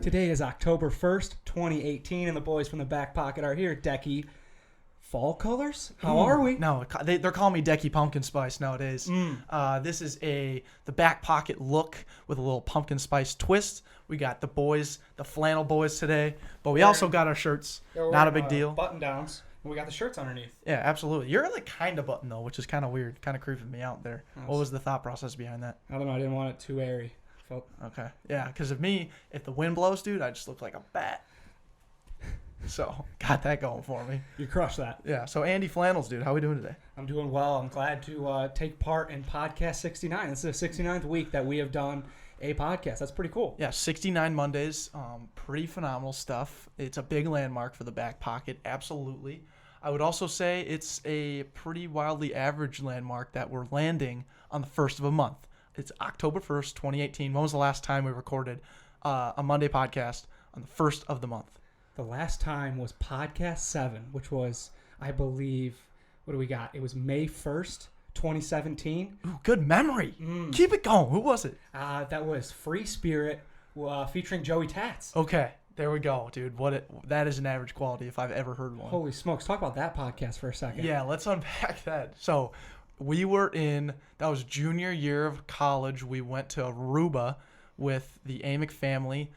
Today is October 1st, 2018, and the boys from the Backpocket are here. Decky, fall colors? How are we? No, they're calling me Decky Pumpkin Spice nowadays. This is the Backpocket look with a little pumpkin spice twist. We got the boys, the flannel boys today, but we also got our shirts. Not a big deal. Button downs. And we got the shirts underneath. Yeah, absolutely. You're like kind of button though, which is kind of weird, kind of creeping me out there. What was the thought process behind that? I don't know. I didn't want it too airy. Okay. Yeah, because if the wind blows, dude, I just look like a bat. So, got that going for me. You crushed that. Yeah. So, Andy Flannels, dude, how we doing today? I'm doing well. I'm glad to take part in Podcast 69. This is the 69th week that we have done a podcast. That's pretty cool. Yeah, 69 Mondays. Pretty phenomenal stuff. It's a big landmark for the Backpocket. Absolutely. I would also say it's a pretty wildly average landmark that we're landing on the first of a month. It's October 1st, 2018. When was the last time we recorded a Monday podcast on the first of the month? The last time was Podcast 7, which was, I believe, what do we got? It was May 1st, 2017. Ooh, good memory. Keep it going. Who was it? That was Free Spirit featuring Joey Tats. Okay, there we go, dude. That is an average quality if I've ever heard one. Holy smokes. Talk about that podcast for a second. Yeah, let's unpack that. So we were that was junior year of college. We went to Aruba with the Amick family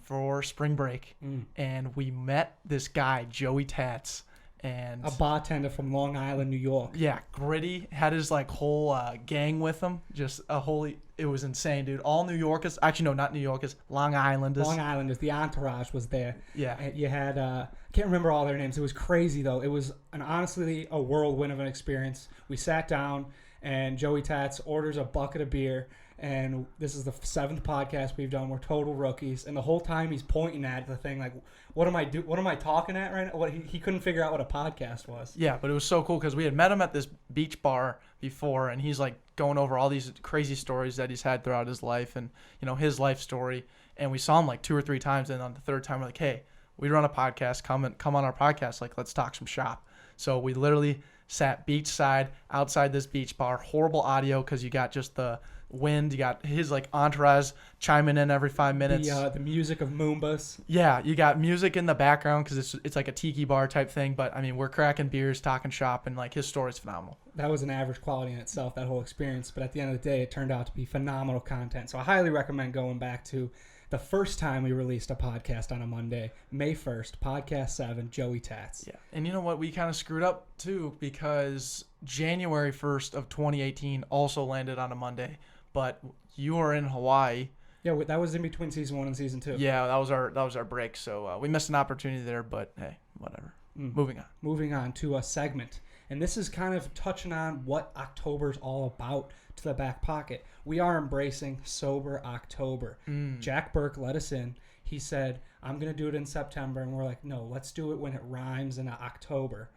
for spring break, and we met this guy, Joey Tats, and a bartender from Long Island, New York. Yeah, gritty, had his like whole gang with him. Just it was insane, dude. All New Yorkers, actually no, not New Yorkers, Long Islanders. Long Islanders, the entourage was there. Yeah. And you had, I can't remember all their names. It was crazy though. It was honestly a whirlwind of an experience. We sat down and Joey Tats orders a bucket of beer. And this is the 7th podcast we've done. We're total rookies, and the whole time he's pointing at the thing like, "What am I talking at right now?" He couldn't figure out what a podcast was. Yeah, but it was so cool because we had met him at this beach bar before, and he's like going over all these crazy stories that he's had throughout his life, and his life story. And we saw him like 2 or 3 times, and on the third time we're like, "Hey, we run a podcast. Come on our podcast. Like, let's talk some shop." So we literally sat beachside outside this beach bar. Horrible audio because you got just the wind. You got his like entourage chiming in every 5 minutes. The music of Moombas. Yeah, you got music in the background because it's like a tiki bar type thing. But I mean, we're cracking beers, talking shop, and like his story's phenomenal. That was an average quality in itself, that whole experience. But at the end of the day, it turned out to be phenomenal content. So I highly recommend going back to the first time we released a podcast on a Monday, May 1st, Podcast 7, Joey Tats. Yeah, and you know what? We kind of screwed up too because January 1st of 2018 also landed on a Monday. But you were in Hawaii. Yeah, that was in between season 1 and season 2. Yeah, that was our break. So we missed an opportunity there, but hey, whatever. Moving on. Moving on to a segment. And this is kind of touching on what October's all about to the Backpocket. We are embracing Sober October. Jack Burke let us in. He said, I'm going to do it in September. And we're like, no, let's do it when it rhymes in October.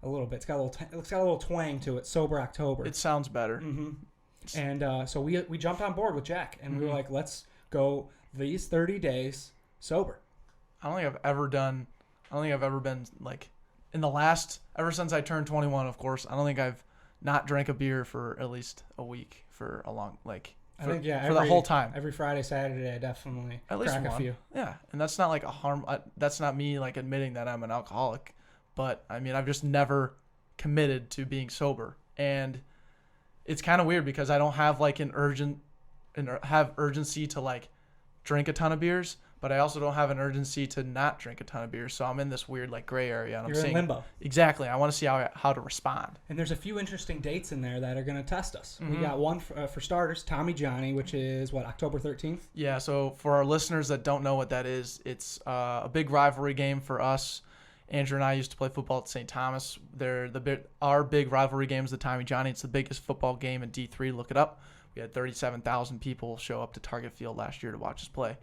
A little bit. It's got a little twang to it. Sober October. It sounds better. And so we jumped on board with Jack. And we were like, let's go these 30 days sober. I don't think I've ever been like in the last, ever since I turned 21, of course, I don't think I've not drank a beer for at least a week for a long, like, for the whole time. Every Friday, Saturday, I definitely at least crack one. a few. Yeah, and that's not like a harm. That's not me like admitting that I'm an alcoholic, but I mean I've just never committed to being sober, and it's kind of weird because I don't have like urgency to like drink a ton of beers, but I also don't have an urgency to not drink a ton of beers. So I'm in this weird like gray area. And You're in limbo. Exactly. I want to see how to respond. And there's a few interesting dates in there that are going to test us. We got one for starters, Tommy Johnny, which is October 13th? Yeah. So for our listeners that don't know what that is, it's a big rivalry game for us. Andrew and I used to play football at St. Thomas. Our big rivalry game is the Tommy Johnny. It's the biggest football game in D3. Look it up. We had 37,000 people show up to Target Field last year to watch us play.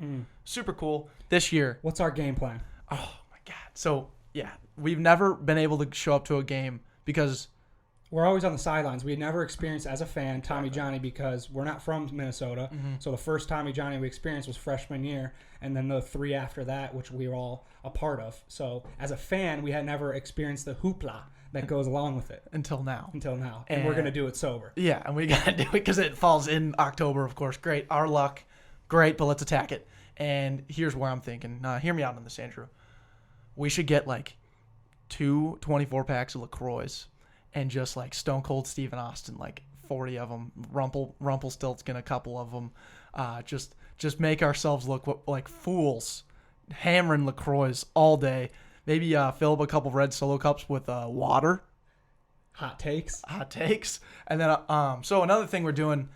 Super cool. This year. What's our game plan? Oh, my God. So, yeah, we've never been able to show up to a game because we're always on the sidelines. We never experienced as a fan Tommy Johnny because we're not from Minnesota. So the first Tommy Johnny we experienced was freshman year, and then the 3 after that, which we were all a part of. So as a fan, we had never experienced the hoopla that goes along with it. Until now. And we're going to do it sober. Yeah, and we got to do it because it falls in October, of course. Great. Our luck. Great, but let's attack it. And here's where I'm thinking. Hear me out on this, Andrew. We should get like 2 24-packs of LaCroix and just like Stone Cold Steven Austin, like 40 of them. Rumpelstiltskin, a couple of them. Just make ourselves look like fools, hammering LaCroix all day. Maybe fill up a couple red Solo cups with water. Hot takes. And then so another thing we're doing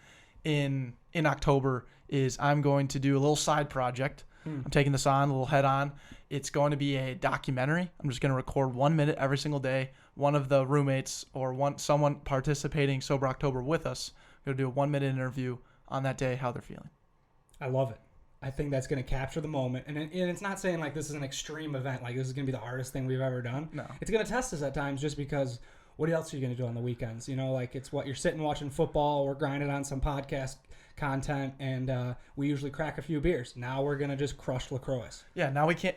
in October is I'm going to do a little side project. I'm taking this on, a little head on. It's going to be a documentary. I'm just going to record 1 minute every single day. One of the roommates or someone participating Sober October with us, going to do a 1 minute interview on that day, how they're feeling. I love it. I think that's going to capture the moment. And it's not saying like this is an extreme event, like this is going to be the hardest thing we've ever done. No. It's going to test us at times just because what else are you going to do on the weekends? You know, like it's what you're sitting watching football. We're grinding on some podcast content, and we usually crack a few beers. Now we're going to just crush LaCroix. Yeah, now we can't.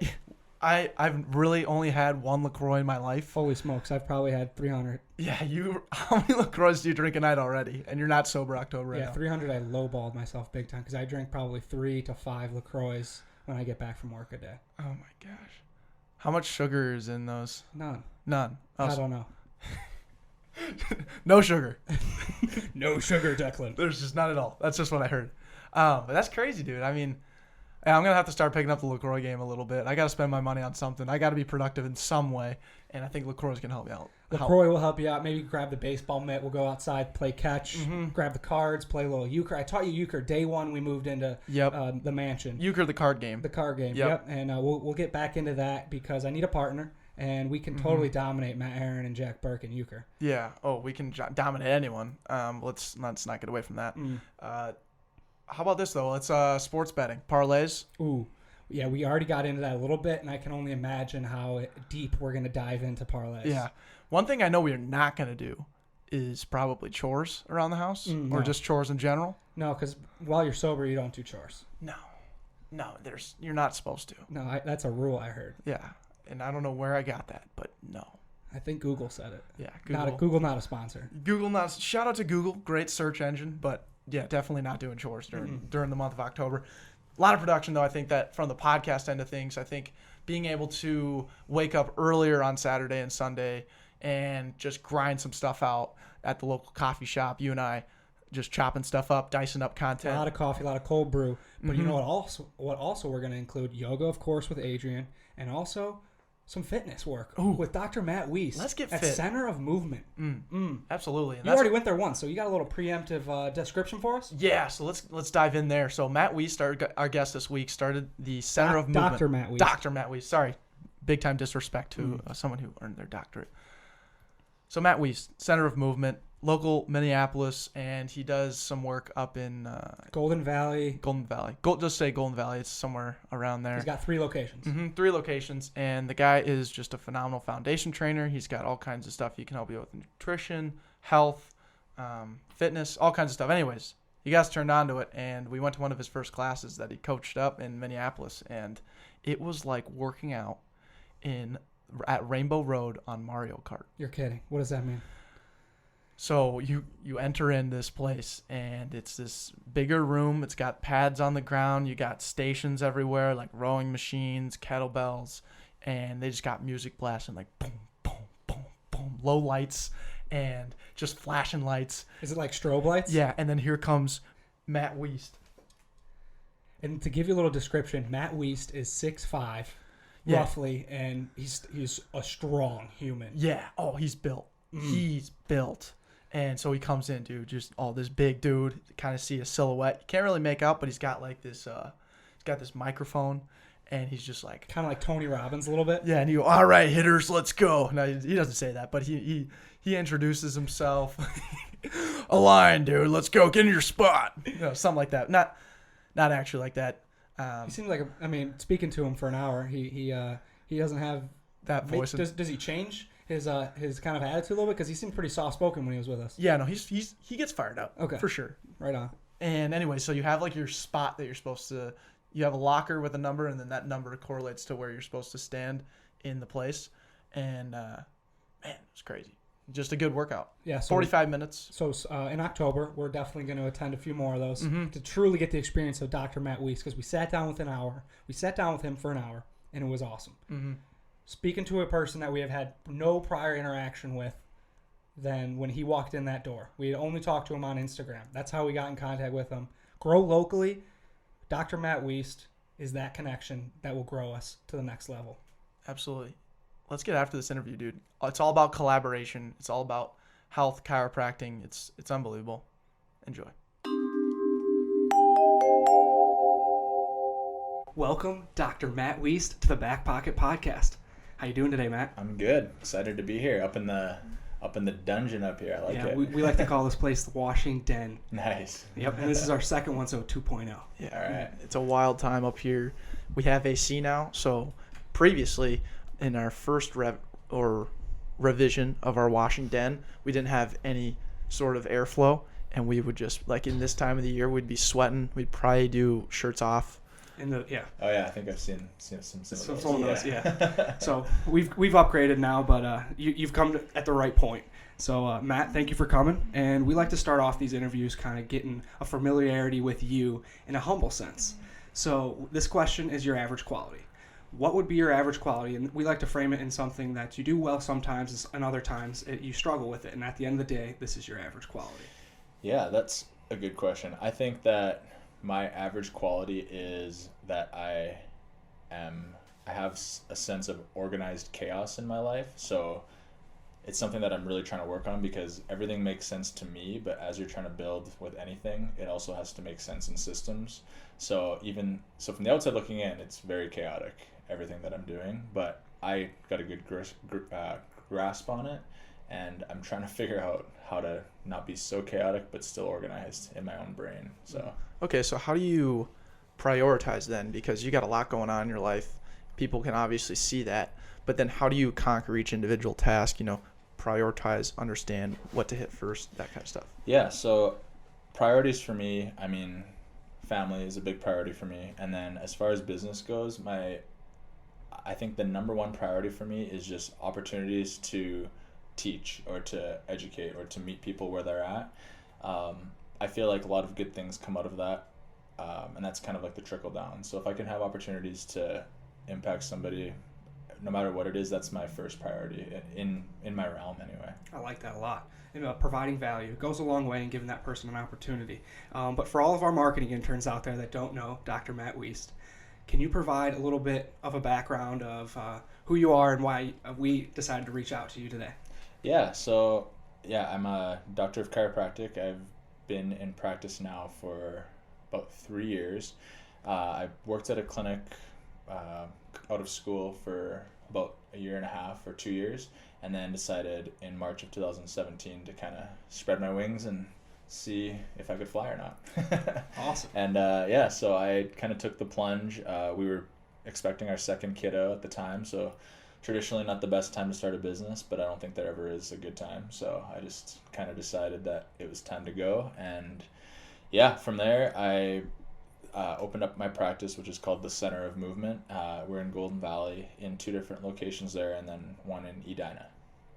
I've really only had 1 LaCroix in my life. Holy smokes, I've probably had 300. Yeah, how many LaCroix do you drink a night already? And you're not sober October right now. 300 I lowballed myself big time because I drink probably 3 to 5 LaCroix when I get back from work a day. Oh my gosh. How much sugar is in those? None. Oh, I don't know. No sugar. No sugar, Declan. There's just not at all. That's just what I heard. But that's crazy, dude. I mean, I'm going to have to start picking up the LaCroix game a little bit. I got to spend my money on something. I got to be productive in some way, and I think LaCroix can help me out. LaCroix will help you out. Maybe grab the baseball mitt. We'll go outside, play catch, grab the cards, play a little euchre. I taught you euchre day one. We moved into the mansion. Euchre, the card game. The card game, yep. And we'll get back into that because I need a partner, and we can totally dominate Matt Aaron and Jack Burke in euchre. Yeah. Oh, we can dominate anyone. Let's not get away from that. How about this, though? Let's sports betting. Parlays. Ooh. Yeah, we already got into that a little bit, and I can only imagine how deep we're going to dive into parlays. Yeah. One thing I know we're not going to do is probably chores around the house or just chores in general. No, because while you're sober, you don't do chores. No, you're not supposed to. No, that's a rule I heard. Yeah, and I don't know where I got that, but no. I think Google said it. Yeah, Google. Google not a sponsor. Shout out to Google, great search engine, but yeah, definitely not doing chores during the month of October. A lot of production, though, I think that from the podcast end of things, I think being able to wake up earlier on Saturday and Sunday and just grind some stuff out at the local coffee shop, you and I just chopping stuff up, dicing up content. A lot of coffee, a lot of cold brew. But you know what also we're going to include? Yoga, of course, with Adrian, and also some fitness work with Dr. Matt Wiest. Let's get at fit. Center of Movement. Absolutely. And you already went there once, so you got a little preemptive description for us? Yeah, so let's dive in there. So Matt Wiest, our guest this week, started the Center of Movement. Dr. Matt Wiest. Dr. Matt Wiest. Sorry. Big time disrespect to someone who earned their doctorate. So Matt Wiest, Center of Movement, local Minneapolis, and he does some work up in Golden Valley. Just say Golden Valley. It's somewhere around there. He's got 3 locations. 3 locations, and the guy is just a phenomenal foundation trainer. He's got all kinds of stuff he can help you with: nutrition, health, fitness, all kinds of stuff. Anyways, you guys turned on to it, and we went to one of his first classes that he coached up in Minneapolis, and it was like working out at Rainbow Road on Mario Kart. You're kidding. What does that mean? So you enter in this place, and it's this bigger room. It's got pads on the ground. You got stations everywhere, like rowing machines, kettlebells, and they just got music blasting, like boom, boom, boom, boom, low lights, and just flashing lights. Is it like strobe lights? Yeah, and then here comes Matt Wiest. And to give you a little description, Matt Wiest is 6'5", roughly, and he's a strong human. Yeah. Oh, he's built. He's built. And so he comes in, dude, just this big dude. Kind of see a silhouette. You can't really make out, but he's got like this. He's got this microphone, and he's just like kind of like Tony Robbins a little bit. Yeah, and you go, all right, hitters, let's go. No, he doesn't say that, but he introduces himself. A line, dude. Let's go. Get in your spot. Something like that. Not actually like that. He seems like speaking to him for an hour, he doesn't have that voice. Does he change his kind of attitude a little bit? Because he seemed pretty soft spoken when he was with us. Yeah, no, he gets fired up. Okay. For sure. Right on. And anyway, so you have like your spot that you're supposed to. You have a locker with a number, and then that number correlates to where you're supposed to stand in the place. And man, it was crazy. Just a good workout. Yeah. So 45 minutes. So in October, we're definitely going to attend a few more of those Mm-hmm. to truly get the experience of Dr. Matt Wiest, because we sat down with an hour. We sat down with him for an hour, and it was awesome. Mm-hmm. Speaking to a person that we have had no prior interaction with than when he walked in that door. We had only talked to him on Instagram. That's how we got in contact with him. Grow locally. Dr. Matt Wiest is that connection that will grow us to the next level. Absolutely. Let's get after this interview, dude. It's all about collaboration. It's all about health, chiropractic. It's unbelievable. Enjoy. Welcome, Dr. Matt Wiest, to the Backpocket podcast. How you doing today, Matt? I'm good. Excited to be here. Up in the dungeon up here. I like it. We like to call this place the Washing Den. Nice. Yep, and this is our second one, so 2.0. Yeah. All right. It's a wild time up here. We have AC now. So previously, in our first revision of our washing den, we didn't have any sort of airflow, and we would just, like, in this time of the year, we'd be sweating. We'd probably do shirts off. Oh yeah, I think I've seen some of those. Yeah. So we've upgraded now, but you've come at the right point. So Matt, thank you for coming, and we like to start off these interviews kind of getting a familiarity with you in a humble sense. So this question is your average quality. What would be your average quality? And we like to frame it in something that you do well sometimes, and other times you struggle with it. And at the end of the day, this is your average quality. Yeah, that's a good question. I think that my average quality is that I have a sense of organized chaos in my life. So it's something that I'm really trying to work on, because everything makes sense to me, but as you're trying to build with anything, it also has to make sense in systems. So from the outside looking in, it's very chaotic, everything that I'm doing, but I got a good grasp on it, and I'm trying to figure out how to not be so chaotic but still organized in my own brain. So Okay, so how do you prioritize then? Because you got a lot going on in your life. People can obviously see that, but then how do you conquer each individual task, prioritize, understand what to hit first, that kind of stuff? Yeah, so priorities for me, I mean, family is a big priority for me. And then as far as business goes, I think the number one priority for me is just opportunities to teach or to educate or to meet people where they're at. I feel like a lot of good things come out of that, and that's kind of like the trickle down. So if I can have opportunities to impact somebody, no matter what it is, that's my first priority in my realm anyway. I like that a lot. Providing value goes a long way in giving that person an opportunity. But for all of our marketing interns out there that don't know Dr. Matt Wiest, can you provide a little bit of a background of who you are and why we decided to reach out to you today? Yeah, so I'm a doctor of chiropractic. I've been in practice now for about 3 years. I worked at a clinic out of school for about a year and a half or 2 years, and then decided in March of 2017 to kind of spread my wings and see if I could fly or not. Awesome. And so I kind of took the plunge. We were expecting our second kiddo at the time, so traditionally not the best time to start a business, but I don't think there ever is a good time. So I just kind of decided that it was time to go. And from there I opened up my practice, which is called the Center of Movement. We're in Golden Valley in 2 different locations there, and then one in Edina.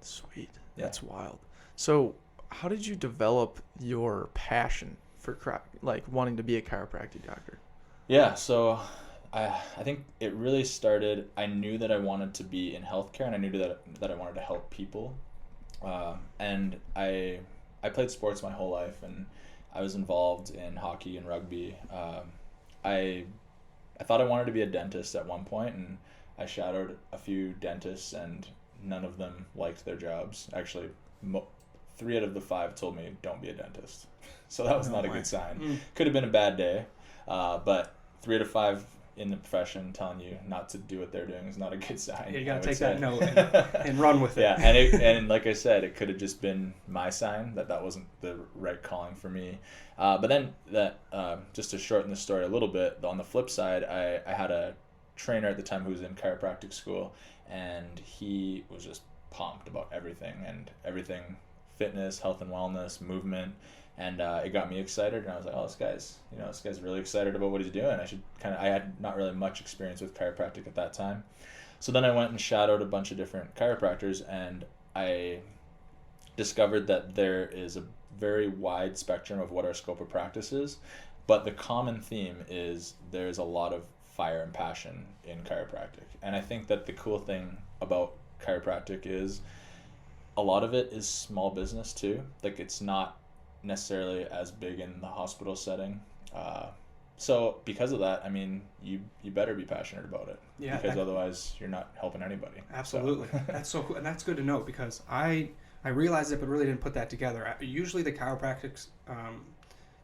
Sweet. Yeah. That's wild. So how did you develop your passion for wanting to be a chiropractic doctor? Yeah, so I think it really started, I knew that I wanted to be in healthcare, and I knew that I wanted to help people. And I played sports my whole life, and I was involved in hockey and rugby. I thought I wanted to be a dentist at one point, and I shadowed a few dentists, and none of them liked their jobs. Actually, 3 out of the 5 told me, don't be a dentist. So that was not a good sign. Could have been a bad day, but 3 out of 5 in the profession telling you not to do what they're doing is not a good sign. Yeah, you got to take that note and run with it. Yeah, and like I said, it could have just been my sign that wasn't the right calling for me. But then just to shorten the story a little bit, on the flip side, I had a trainer at the time who was in chiropractic school, and he was just pumped about everything fitness, health and wellness, movement. And it got me excited, and I was like, oh, this guy's really excited about what he's doing. I had not really much experience with chiropractic at that time. So then I went and shadowed a bunch of different chiropractors, and I discovered that there is a very wide spectrum of what our scope of practice is, but the common theme is there's a lot of fire and passion in chiropractic. And I think that the cool thing about chiropractic is a lot of it is small business too. Like, it's not necessarily as big in the hospital setting. So because of that, I mean, you better be passionate about it. Yeah, because otherwise you're not helping anybody. Absolutely. So. That's so cool. And that's good to know, because I realized it, but really didn't put that together. Usually the chiropractic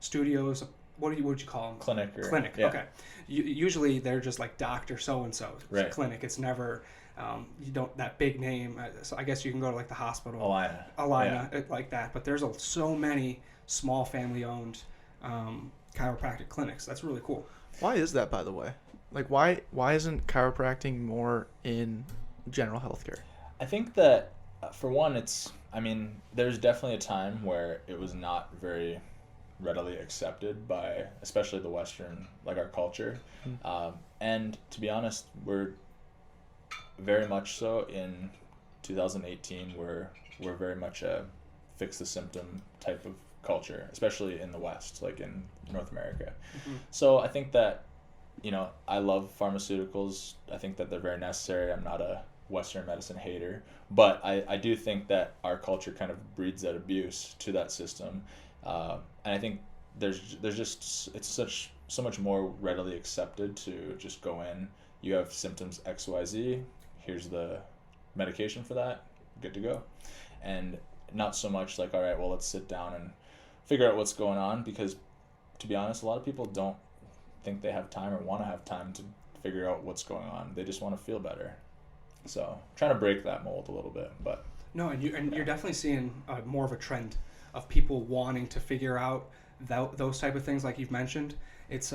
studios, what would you call them? Clinic. Yeah. Okay. Usually they're just like Dr. So-and-so. Right. Clinic. It's never, you don't, that big name. So I guess you can go to like the hospital. Alina, yeah. Like that. But there's so many small family-owned chiropractic clinics. That's really cool. Why is that, by the way? Like, why isn't chiropractic more in general healthcare? I think that, for one, there's definitely a time where it was not very readily accepted by, especially the Western, like our culture. And to be honest, we're very much so in 2018, we're very much a fix the symptom type of culture, especially in the West, like in North America. So I think that, I love pharmaceuticals. I think that they're very necessary. I'm not a Western medicine hater, but I do think that our culture kind of breeds that abuse to that system. And I think there's just, it's so much more readily accepted to just go in, you have symptoms XYZ, here's the medication for that, good to go. And not so much like, all right, well, let's sit down and figure out what's going on, because to be honest, a lot of people don't think they have time or want to have time to figure out what's going on. They just want to feel better. So trying to break that mold a little bit, but no, you're definitely seeing more of a trend of people wanting to figure out those type of things, like you've mentioned. It's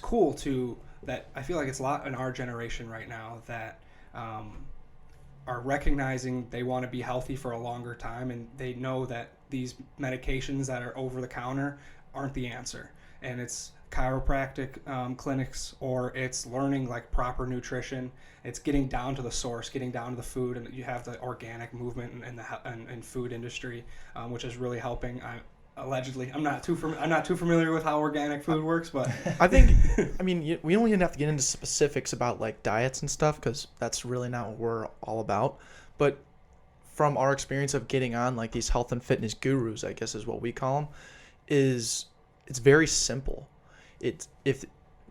cool to that. I feel like it's a lot in our generation right now that are recognizing they want to be healthy for a longer time, and they know that these medications that are over the counter aren't the answer, and it's chiropractic clinics, or it's learning like proper nutrition. It's getting down to the source, getting down to the food, and you have the organic movement and food industry, which is really helping. Allegedly, I'm not too familiar with how organic food works, but I think, we don't even have to get into specifics about like diets and stuff, because that's really not what we're all about. But from our experience of getting on like these health and fitness gurus, I guess is what we call them, it's very simple.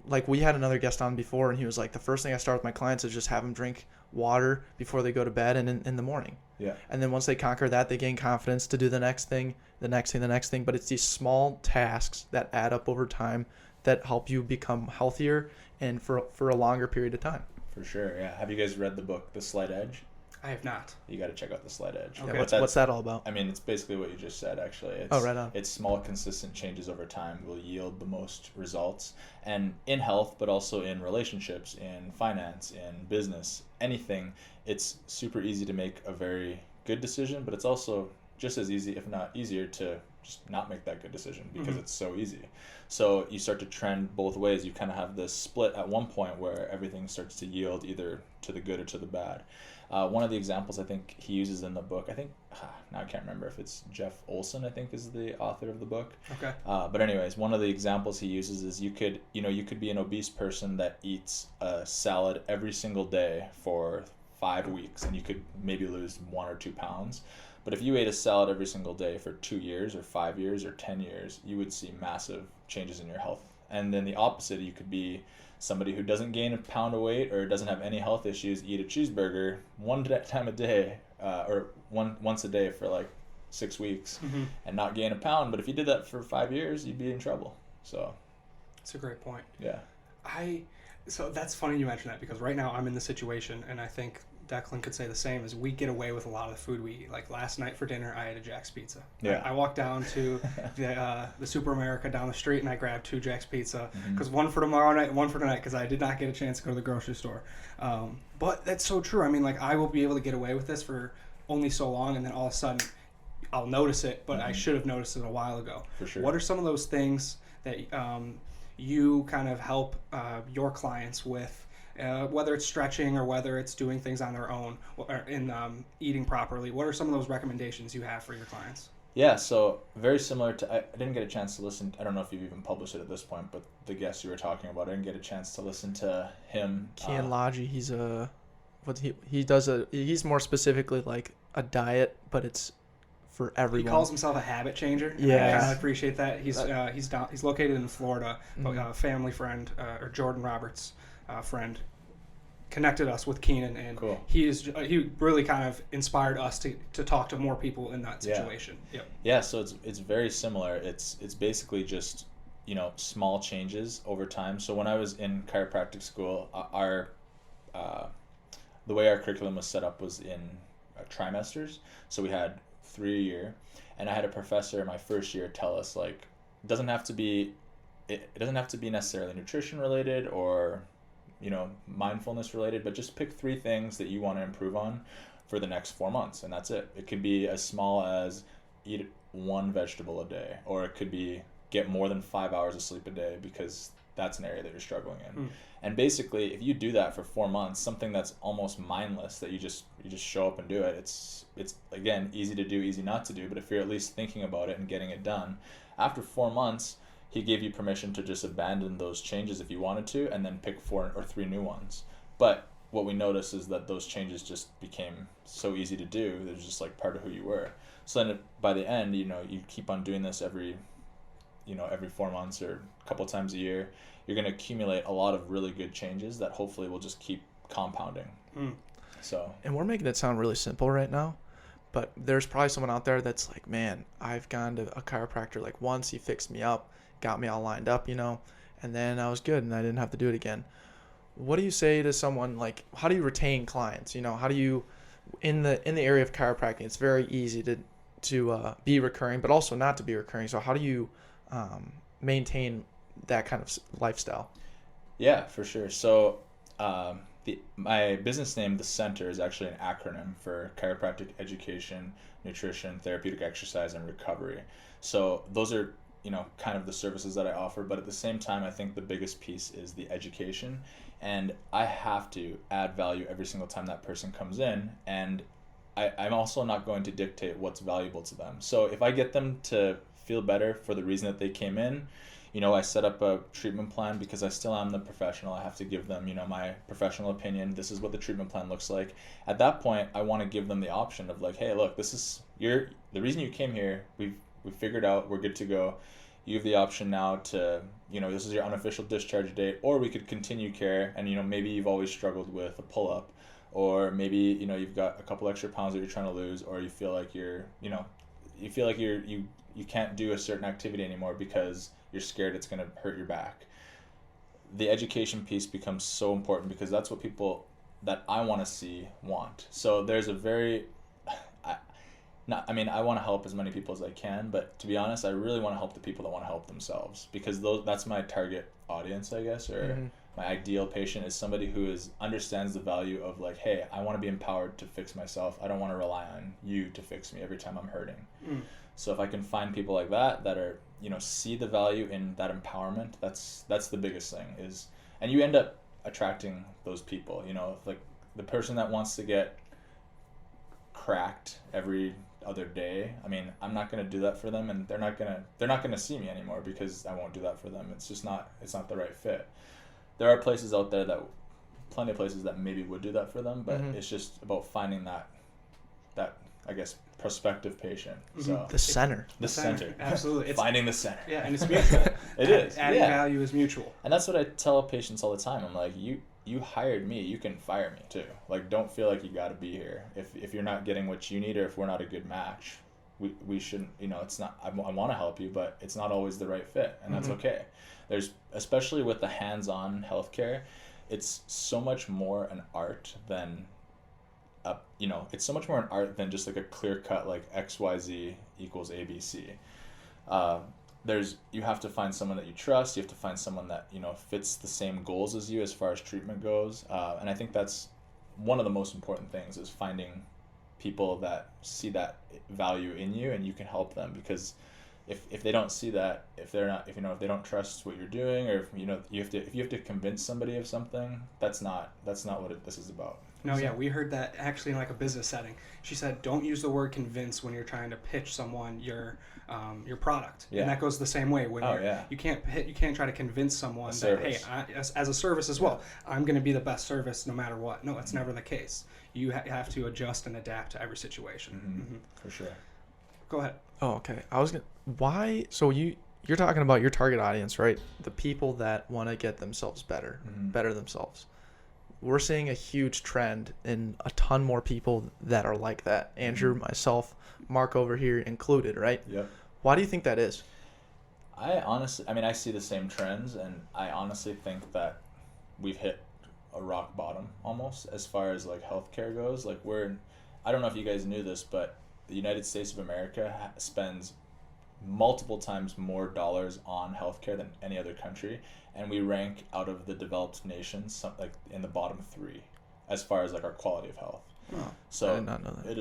Like we had another guest on before, and he was like, the first thing I start with my clients is just have them drink water before they go to bed and in the morning. Yeah. And then once they conquer that, they gain confidence to do the next thing. But it's these small tasks that add up over time that help you become healthier and for a longer period of time. For sure, yeah. Have you guys read the book, The Slight Edge? I have not. You got to check out The Slight Edge. Okay. What's that all about? It's basically what you just said, actually. Right on. It's small, consistent changes over time will yield the most results. And in health, but also in relationships, in finance, in business, anything, it's super easy to make a very good decision, but it's also just as easy, if not easier, to just not make that good decision, because it's so easy. So you start to trend both ways. You kind of have this split at one point where everything starts to yield either to the good or to the bad. One of the examples I think he uses in the book, now I can't remember if it's Jeff Olson, I think is the author of the book. Okay. But anyways, one of the examples he uses is you could be an obese person that eats a salad every single day for 5 weeks, and you could maybe lose 1 or 2 pounds. But if you ate a salad every single day for 2 years or 5 years or 10 years, you would see massive changes in your health. And then the opposite, you could be somebody who doesn't gain a pound of weight or doesn't have any health issues, eat a cheeseburger one time a day or once a day for like 6 weeks and not gain a pound. But if you did that for 5 years, you'd be in trouble. So that's a great point. Yeah. So that's funny you mention that, because right now I'm in the situation, and I think Declan could say the same, as we get away with a lot of the food we eat. Like last night for dinner, I had a Jack's Pizza. Yeah. I walked down to the Super America down the street, and I grabbed 2 Jack's Pizza, because one for tomorrow night and one for tonight, because I did not get a chance to go to the grocery store. But that's so true. I will be able to get away with this for only so long, and then all of a sudden I'll notice it, but I should have noticed it a while ago. For sure. What are some of those things that you kind of help your clients with, whether it's stretching or whether it's doing things on their own or in eating properly? What are some of those recommendations you have for your clients? Yeah, so very similar to, I didn't get a chance to listen, I don't know if you've even published it at this point, but the guest you were talking about, I didn't get a chance to listen to him. Kian Laji, he's more specifically like a diet, but it's for everyone. He calls himself a habit changer. Yeah, I kind of appreciate that. He's located in Florida. But a family friend, or Jordan Roberts' friend, connected us with Keenan, and Cool. he really kind of inspired us to talk to more people in that situation. Yeah, so it's very similar. It's basically just, small changes over time. So when I was in chiropractic school, the way our curriculum was set up was in trimesters. So we had 3 a year, and I had a professor in my first year tell us, like, it doesn't have to be necessarily nutrition related or mindfulness related, but just pick 3 things that you want to improve on for the next 4 months, and that's it. It could be as small as eat 1 vegetable a day, or it could be get more than 5 hours of sleep a day, because that's an area that you're struggling in. And basically, if you do that for 4 months, something that's almost mindless, that you just show up and do it, it's again easy to do, easy not to do, but if you're at least thinking about it and getting it done, after 4 months, he gave you permission to just abandon those changes if you wanted to, and then pick 4 or 3 new ones. But what we noticed is that those changes just became so easy to do. They're just like part of who you were. So then by the end, you keep on doing this every 4 months or a couple times a year, you're going to accumulate a lot of really good changes that hopefully will just keep compounding. So, and we're making it sound really simple right now, but there's probably someone out there that's like, man, I've gone to a chiropractor like once, he fixed me up, got me all lined up, and then I was good and I didn't have to do it again. What do you say to someone, like, how do you retain clients? How do you, in the area of chiropractic, it's very easy to be recurring, but also not to be recurring. So how do you maintain that kind of lifestyle? Yeah, for sure. So my business name, The Center, is actually an acronym for Chiropractic Education, Nutrition, Therapeutic Exercise, and Recovery. So those are kind of the services that I offer, but at the same time, I think the biggest piece is the education, and I have to add value every single time that person comes in, and I'm also not going to dictate what's valuable to them. So if I get them to feel better for the reason that they came in, I set up a treatment plan because I still am the professional. I have to give them, my professional opinion. This is what the treatment plan looks like. At that point, I want to give them the option of like, hey, look, this is the reason you came here. We figured out, we're good to go. You have the option now to, this is your unofficial discharge date, or we could continue care, and maybe you've always struggled with a pull-up, or maybe you've got a couple extra pounds that you're trying to lose, or you feel like you can't do a certain activity anymore because you're scared it's going to hurt your back. The education piece becomes so important because that's what people that I want to see want. So there's I want to help as many people as I can, but to be honest, I really want to help the people that want to help themselves, because that's my target audience, I guess, or my ideal patient is somebody who understands the value of like, hey, I want to be empowered to fix myself. I don't want to rely on you to fix me every time I'm hurting. So if I can find people like that are, see the value in that empowerment, that's the biggest thing and you end up attracting those people, like the person that wants to get cracked every other day. I'm not going to do that for them, and they're not going to see me anymore because I won't do that for them. It's not the right fit. There are places out there plenty of places that maybe would do that for them, but it's just about finding that I guess prospective patient. So the center. The center. Absolutely. Finding the center. Yeah, and it's mutual. It is. Adding value is mutual. And that's what I tell patients all the time. I'm like, you hired me, you can fire me too. Like, don't feel like you got to be here. If you're not getting what you need, or if we're not a good match, we shouldn't, it's not, I want to help you, but it's not always the right fit, and that's okay. Especially with the hands-on healthcare, it's so much more an art than it's so much more an art than just like a clear cut like XYZ equals ABC. You have to find someone that you trust. You have to find someone that fits the same goals as you as far as treatment goes. And I think that's one of the most important things, is finding people that see that value in you, and you can help them. Because if they don't see that, if they're not, if they don't trust what you're doing, or if you have to convince somebody of something, that's not what this is about. No, yeah, we heard that actually in like a business setting. She said, don't use the word convince when you're trying to pitch someone your product. Yeah. And that goes the same way. When you can't try to convince someone that, hey, as a service as well, I'm going to be the best service no matter what. No, that's never the case. You have to adjust and adapt to every situation. For sure. Go ahead. Oh, okay. Why? So you're talking about your target audience, right? The people that want to get themselves better themselves. We're seeing a huge trend in a ton more people that are like that. Andrew, myself, Mark over here included, right? Yep. Why do you think that is? I see the same trends, and I honestly think that we've hit a rock bottom almost as far as like healthcare goes. Like I don't know if you guys knew this, but the United States of America spends multiple times more dollars on healthcare than any other country, and we rank out of the developed nations like in the bottom 3 as far as like our quality of health. Oh, so I did not know that.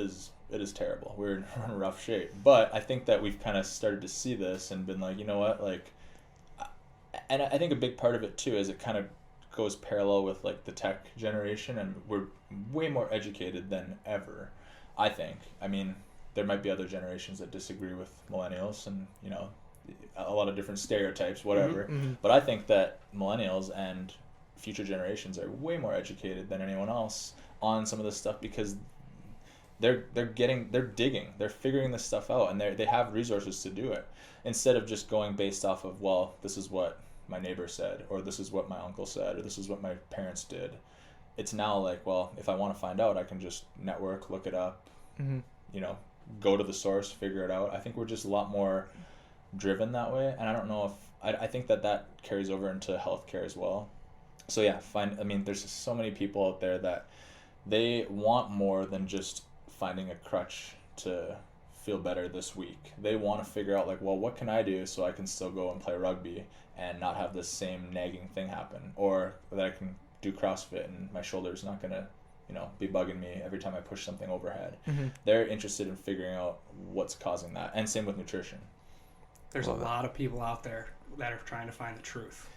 It is terrible. We're in rough shape, but I think that we've kind of started to see this and been like, you know what, like, and I think a big part of it too is it kind of goes parallel with like the tech generation, and we're way more educated than ever, I think. I mean, there might be other generations that disagree with millennials, and a lot of different stereotypes, whatever. But I think that millennials and future generations are way more educated than anyone else on some of this stuff, because they're digging, they're figuring this stuff out, and they have resources to do it, instead of just going based off of, well, this is what my neighbor said, or this is what my uncle said, or this is what my parents did. It's now like, well, if I want to find out, I can just network, look it up, go to the source, figure it out. I think we're just a lot more driven that way, and I don't know if I think that carries over into healthcare as well. So yeah, there's just so many people out there that they want more than just finding a crutch to feel better this week. They want to figure out like, well, what can I do so I can still go and play rugby and not have this same nagging thing happen, or that I can do CrossFit and my shoulder's not gonna be bugging me every time I push something overhead. They're interested in figuring out what's causing that. And same with nutrition. There's a lot of people out there that are trying to find the truth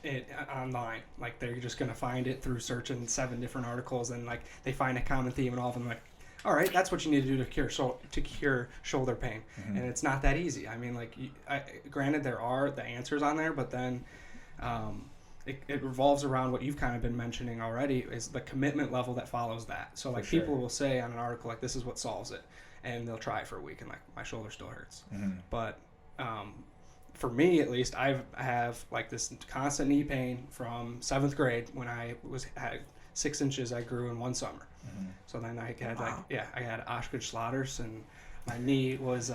online. Like, they're just going to find it through searching 7 different articles, and like they find a common theme, and all of them like, all right, that's what you need to do to cure shoulder pain. And it's not that easy. I mean, like, granted, there are the answers on there, but then it revolves around what you've kind of been mentioning already, is the commitment level that follows that. So like, people will say on an article like, this is what solves it, and they'll try it for a week, and like, my shoulder still hurts. But for me, at least, I have like this constant knee pain from 7th grade. When I had 6 inches I grew in one summer. So then I had I had Osgood-Schlatter's, and my knee was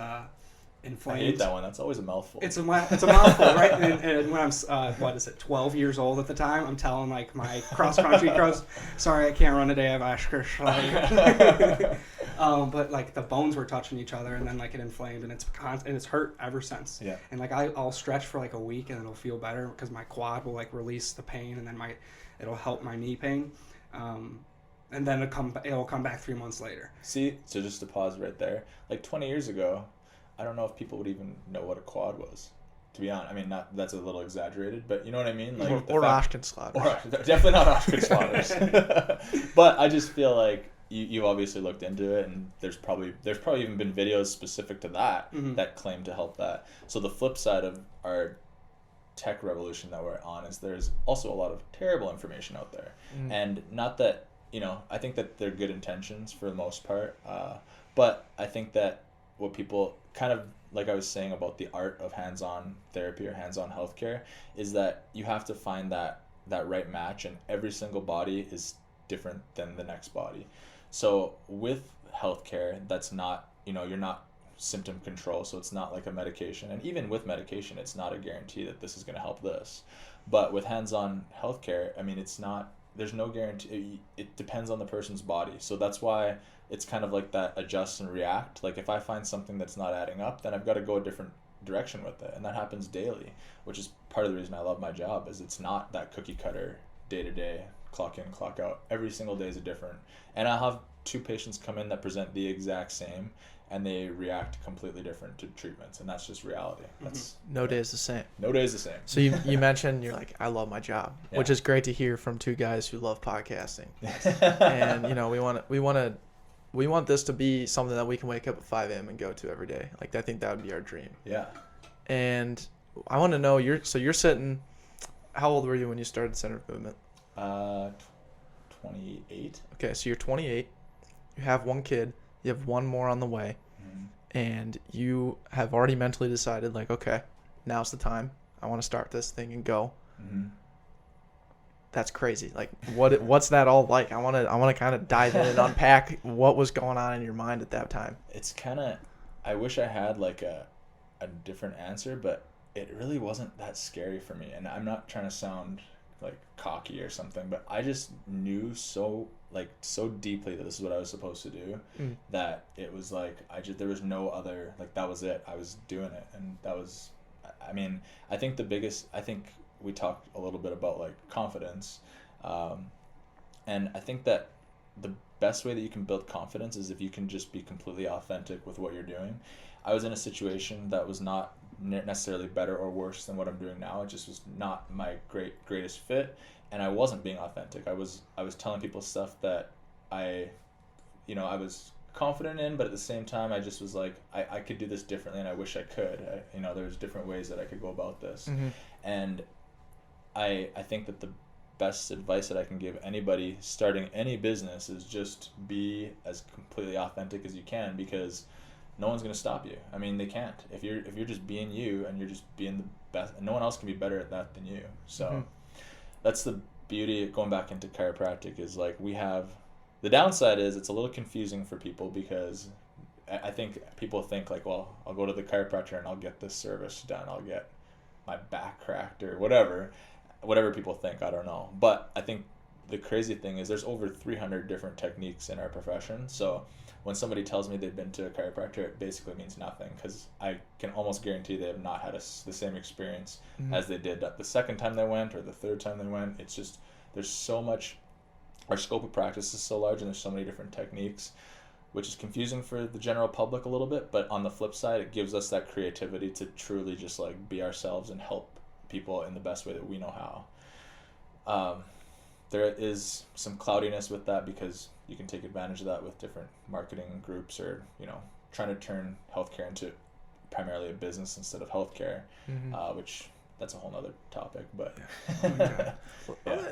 inflamed. I hate that one. That's always a mouthful. It's a mouthful, right? And when I'm 12 years old at the time, I'm telling like my cross country coach, sorry, I can't run today. I have Osgood-Schlatter's. But like, the bones were touching each other, and then like it inflamed, and it's hurt ever since. Yeah. And like, I'll stretch for like a week, and it'll feel better, because my quad will like release the pain, and then it'll help my knee pain. And then it'll come back 3 months later. See, so just to pause right there, like 20 years ago, I don't know if people would even know what a quad was. To be honest, I mean, that's a little exaggerated, but you know what I mean? Like, or Osgood-Schlatter's. Definitely not Osgood-Schlatter's. But I just feel like you obviously looked into it, and there's probably even been videos specific to that that claim to help that. So the flip side of our tech revolution that we're on is there's also a lot of terrible information out there. And not that, I think that they're good intentions for the most part, but I think that what people kind of, like I was saying about the art of hands-on therapy or hands-on healthcare, is that you have to find that right match, and every single body is different than the next body. So with healthcare, that's not, you're not symptom control, so it's not like a medication. And even with medication, it's not a guarantee that this is going to help this. But with hands-on healthcare, I mean, there's no guarantee. It depends on the person's body. So that's why it's kind of like that adjust and react. Like, if I find something that's not adding up, then I've got to go a different direction with it. And that happens daily, which is part of the reason I love my job, is it's not that cookie cutter day-to-day clock in, clock out. Every single day is a different. And I'll have 2 patients come in that present the exact same, and they react completely different to treatments, and that's just reality. That's no day is the same. No day is the same. So you mentioned you're like, I love my job, which is great to hear from 2 guys who love podcasting. And you know, we want this to be something that we can wake up at 5 a.m. and go to every day. Like, I think that would be our dream. Yeah. And I want to know, you're sitting, how old were you when you started Center of Movement? 28. Okay, so you're 28. You have 1 kid. You have 1 more on the way. Mm-hmm. And you have already mentally decided, like, okay, now's the time. I want to start this thing and go. Mm-hmm. That's crazy. Like, what's that all like? I want to kind of dive in and unpack what was going on in your mind at that time. It's kind of, I wish I had like a different answer, but it really wasn't that scary for me. And I'm not trying to sound like cocky or something, but I just knew so deeply that this is what I was supposed to do, that it was like, there was no other, like, that was it. I was doing it. And that was, I mean, I think we talked a little bit about like confidence. And I think that the best way that you can build confidence is if you can just be completely authentic with what you're doing. I was in a situation that was not necessarily better or worse than what I'm doing now. It just was not my greatest fit, and I wasn't being authentic. I was telling people stuff that I was confident in, but at the same time I just was like, I could do this differently, and I wish I could. There's different ways that I could go about this. Mm-hmm. And I think that the best advice that I can give anybody starting any business is just be as completely authentic as you can, because no one's going to stop you. I mean, they can't. If you're just being you and you're just being the best, and no one else can be better at that than you. So that's the beauty of going back into chiropractic, is like, we have, the downside is it's a little confusing for people, because I think people think like, well, I'll go to the chiropractor and I'll get this service done. I'll get my back cracked or whatever people think. I don't know. But I think the crazy thing is there's over 300 different techniques in our profession. So when somebody tells me they've been to a chiropractor, it basically means nothing, because I can almost guarantee they have not had the same experience as they did the second time they went or the third time they went. It's just, there's so much, our scope of practice is so large, and there's so many different techniques, which is confusing for the general public a little bit. But on the flip side, it gives us that creativity to truly just like be ourselves and help people in the best way that we know how. There is some cloudiness with that, because you can take advantage of that with different marketing groups, or trying to turn healthcare into primarily a business instead of healthcare, which that's a whole nother topic. But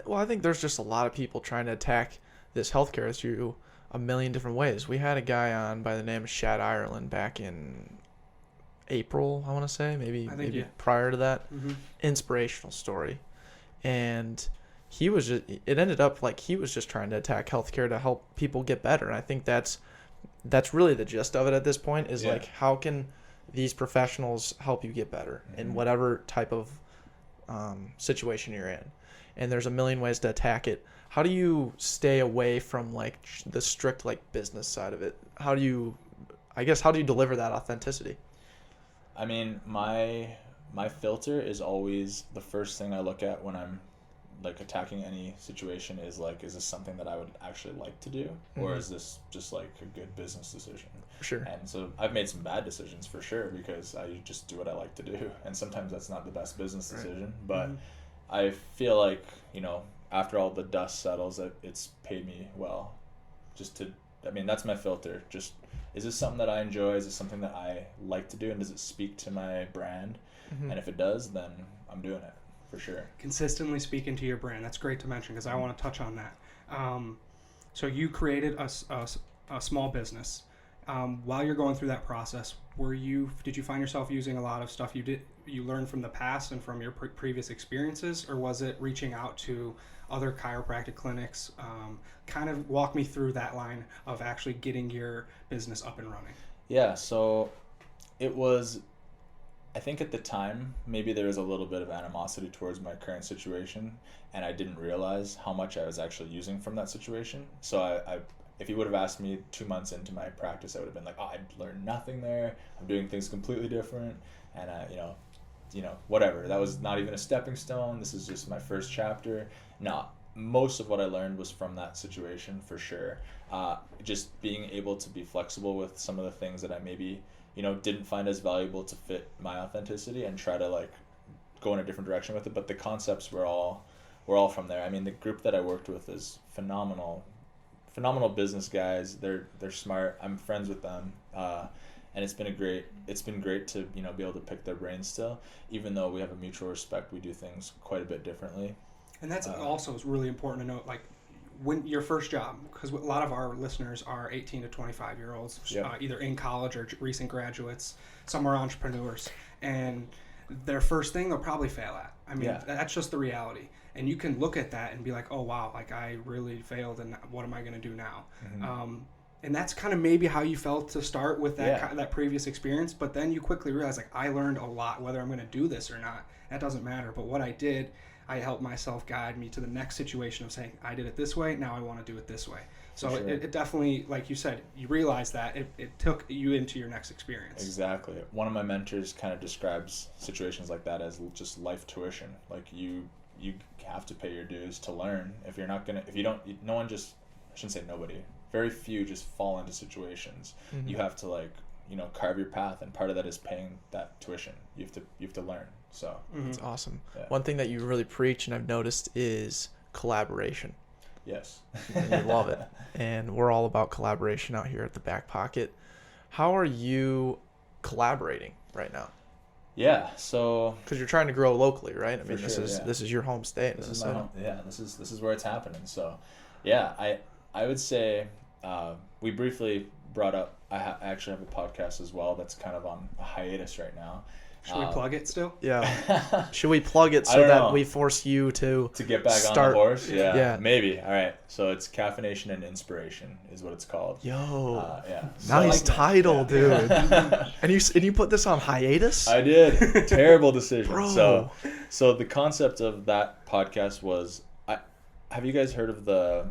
Well, I think there's just a lot of people trying to attack this healthcare through a million different ways. We had a guy on by the name of Shad Ireland back in April, I want to say, maybe prior to that. Inspirational story. And it ended up like he was just trying to attack healthcare to help people get better. And I think that's really the gist of it at this point, is like, how can these professionals help you get better in whatever type of situation you're in? And there's a million ways to attack it. How do you stay away from like the strict like business side of it? How do you deliver that authenticity? I mean, my filter is always, the first thing I look at when I'm like attacking any situation is like, is this something that I would actually like to do, or is this just like a good business decision? Sure. And so I've made some bad decisions for sure, because I just do what I like to do, and sometimes that's not the best business decision. But I feel like, after all the dust settles, it's paid me well. That's my filter. Just, is this something that I enjoy? Is this something that I like to do? And does it speak to my brand? And if it does, then I'm doing it for sure. Consistently speaking to your brand. That's great to mention, because I want to touch on that. So you created a small business. While you're going through that process, did you find yourself using a lot of stuff you learned from the past and from your previous experiences, or was it reaching out to other chiropractic clinics? Kind of walk me through that line of actually getting your business up and running. Yeah, so it was, I think at the time, maybe there was a little bit of animosity towards my current situation, and I didn't realize how much I was actually using from that situation. So I if you would have asked me 2 months into my practice, I would have been like, oh, I learned nothing there. I'm doing things completely different, and whatever. That was not even a stepping stone. This is just my first chapter. No, most of what I learned was from that situation for sure. Just being able to be flexible with some of the things that I maybe, didn't find as valuable to fit my authenticity, and try to like go in a different direction with it. But the concepts were all from there. I mean, the group that I worked with is phenomenal business guys. They're smart. I'm friends with them. And it's been great to, be able to pick their brains still, even though we have a mutual respect. We do things quite a bit differently. And that's also is really important to note, like when your first job, because a lot of our listeners are 18 to 25 year olds, either in college or recent graduates. Some are entrepreneurs, and their first thing they'll probably fail at. I mean, that's just the reality. And you can look at that and be like, oh wow, like I really failed, and what am I going to do now? Mm-hmm. And that's kind of maybe how you felt to start with that that previous experience. But then you quickly realize, like, I learned a lot. Whether I'm going to do this or not, that doesn't matter. But what I did, I helped myself guide me to the next situation of saying, I did it this way, now I want to do it this way. So sure. it definitely, like you said, you realize that it took you into your next experience. Exactly. One of my mentors kind of describes situations like that as just life tuition. Like you have to pay your dues to learn. If you're not gonna, no one just, I shouldn't say nobody, very few just fall into situations. Mm-hmm. You have to carve your path, and part of that is paying that tuition. You have to learn. So That's awesome. Yeah. One thing that you really preach, and I've noticed, is collaboration. Yes. You love it. And we're all about collaboration out here at the Backpocket. How are you collaborating right now? Yeah, so because you're trying to grow locally, right? I mean, this is your home state. This is my home. Yeah, this is where it's happening. So, yeah, I would say we briefly brought up. I actually have a podcast as well that's kind of on a hiatus right now. Should we plug it still? Yeah. Should we plug it so that we force you to get back on the horse? Yeah. Maybe. All right. So it's Caffeination and Inspiration is what it's called. Yo. Yeah. Nice title, dude. And you put this on hiatus? I did. Terrible decision. Bro. So the concept of that podcast was, have you guys heard of I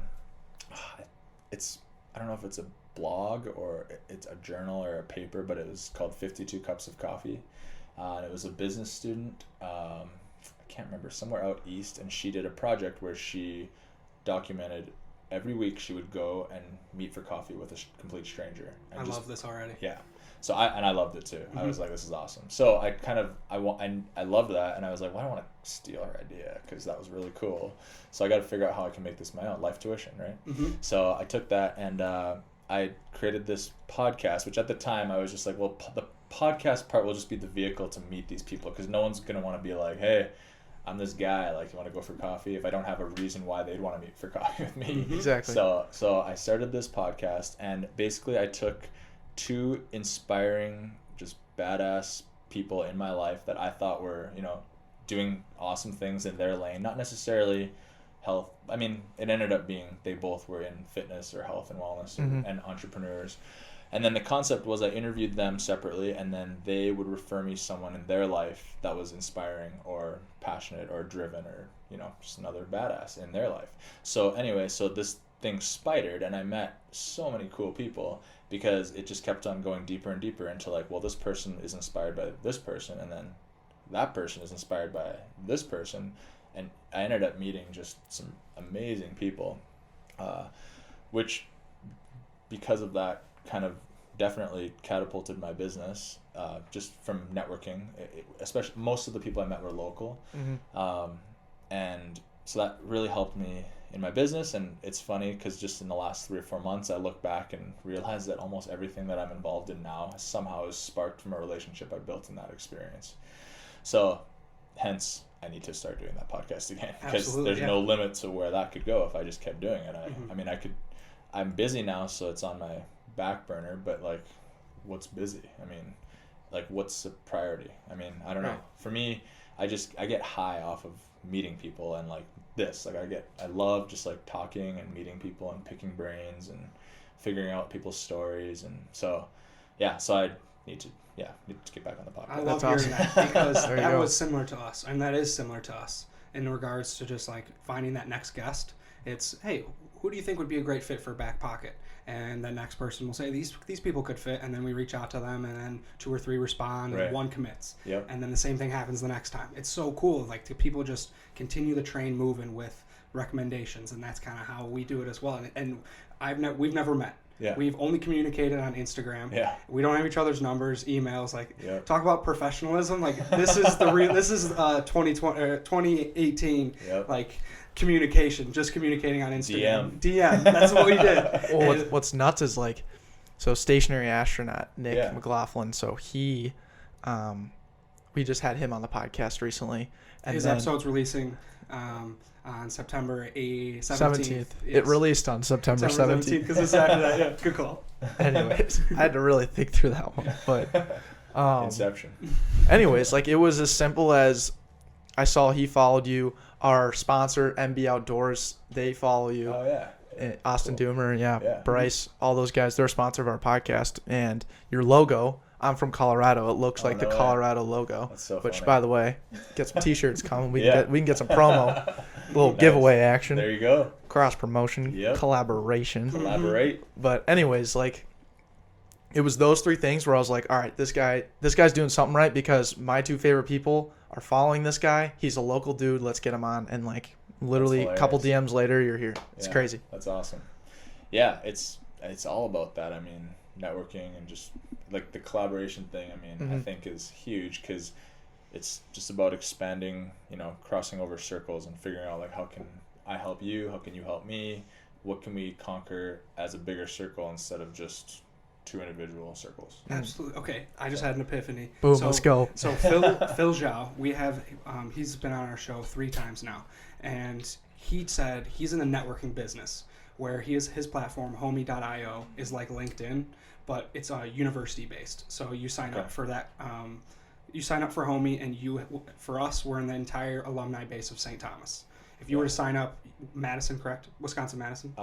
don't know if it's a blog or it's a journal or a paper, but it was called 52 Cups of Coffee. And it was a business student, I can't remember, somewhere out east, and she did a project where she documented every week she would go and meet for coffee with a complete stranger. I love this already. Yeah. So I loved it too. Mm-hmm. I was like, this is awesome. So I loved that, and I was like, well, I don't want to steal her idea because that was really cool. So I got to figure out how I can make this my own, life tuition, right? Mm-hmm. So I took that and I created this podcast, which at the time I was just like, well, the podcast part will just be the vehicle to meet these people, because no one's going to want to be like, hey, I'm this guy, like, you want to go for coffee, if I don't have a reason why they'd want to meet for coffee with me. Mm-hmm. Exactly. So I started this podcast, and basically I took two inspiring, just badass people in my life that I thought were, doing awesome things in their lane, not necessarily health. I mean, it ended up being they both were in fitness or health and wellness mm-hmm. and entrepreneurs. And then the concept was I interviewed them separately, and then they would refer me someone in their life that was inspiring or passionate or driven or, just another badass in their life. So anyway, so this thing spidered, and I met so many cool people because it just kept on going deeper and deeper into like, well, this person is inspired by this person, and then that person is inspired by this person. And I ended up meeting just some amazing people, which because of that kind of definitely catapulted my business just from networking. Especially most of the people I met were local. Mm-hmm. And so that really helped me in my business. And it's funny because just in the last 3 or 4 months, I look back and realize that almost everything that I'm involved in now somehow is sparked from a relationship I built in that experience. So hence I need to start doing that podcast again, because there's no limit to where that could go if I just kept doing it. I mean, I'm busy now, so it's on my back burner, but like, what's busy? I mean, like, what's the priority? I mean, I don't know. For me, I get high off of meeting people, and like this, like I love just like talking and meeting people and picking brains and figuring out people's stories. And so I need to get back on the podcast. I love hearing that, because that was similar to us, and that is similar to us in regards to just like finding that next guest. It's, hey, who do you think would be a great fit for Backpocket? And the next person will say, these people could fit, and then we reach out to them, and then 2 or 3 respond, and 1 commits. Yep. And then the same thing happens the next time. It's so cool, like, to people just continue the train moving with recommendations, and that's kind of how we do it as well. And we've never met. Yeah. We've only communicated on Instagram. Yeah. We don't have each other's numbers, emails. Like, Yep. talk about professionalism. Like, this is 2018. Yep. Like, communication, just communicating on Instagram. DM. That's what we did. Well, what's nuts is like, so stationary astronaut Nick Yeah. McLaughlin. So he, we just had him on the podcast recently. And His then episode's releasing on September 17th. 17th. Yes. It released on September 17th. because it's after that. Yeah, good call. Anyways, I had to really think through that one. But Inception. anyways, like it was as simple as I saw he followed you. Our sponsor, MB Outdoors, they follow you. Oh yeah. Austin Cool. Doomer, yeah, Yeah. Bryce, all those guys, they're a sponsor of our podcast. And your logo, I'm from Colorado. It looks like the no way. Colorado logo. That's so Which, funny. by the way, get some T-shirts coming. We Yeah. can get some promo, little Nice. giveaway action, There you go. cross promotion, Yep. collaboration. Collaborate. But anyways, like it was those three things where I was like, all right, this guy's doing something right because my two favorite people are following this guy. He's a local dude. Let's get him on. And like literally a couple DMs later, you're here. It's Yeah, crazy. That's awesome. Yeah, it's all about that. I mean, networking and just like the collaboration thing. I mean, I Mhm. think is huge because it's just about expanding. Crossing over circles and figuring out like how can I help you? How can you help me? What can we conquer as a bigger circle instead of just two individual circles? Absolutely. Okay, I just had an epiphany. Boom, So- let's go. So Phil Zhao, we have he's been on our show 3 times now, and he said he's in the networking business where his platform homie.io is like LinkedIn, but it's university based. So you sign up Okay. for that. You sign up for Homie, and for us, we're in the entire alumni base of St. Thomas. If you were to sign up, Madison, correct? Wisconsin Madison.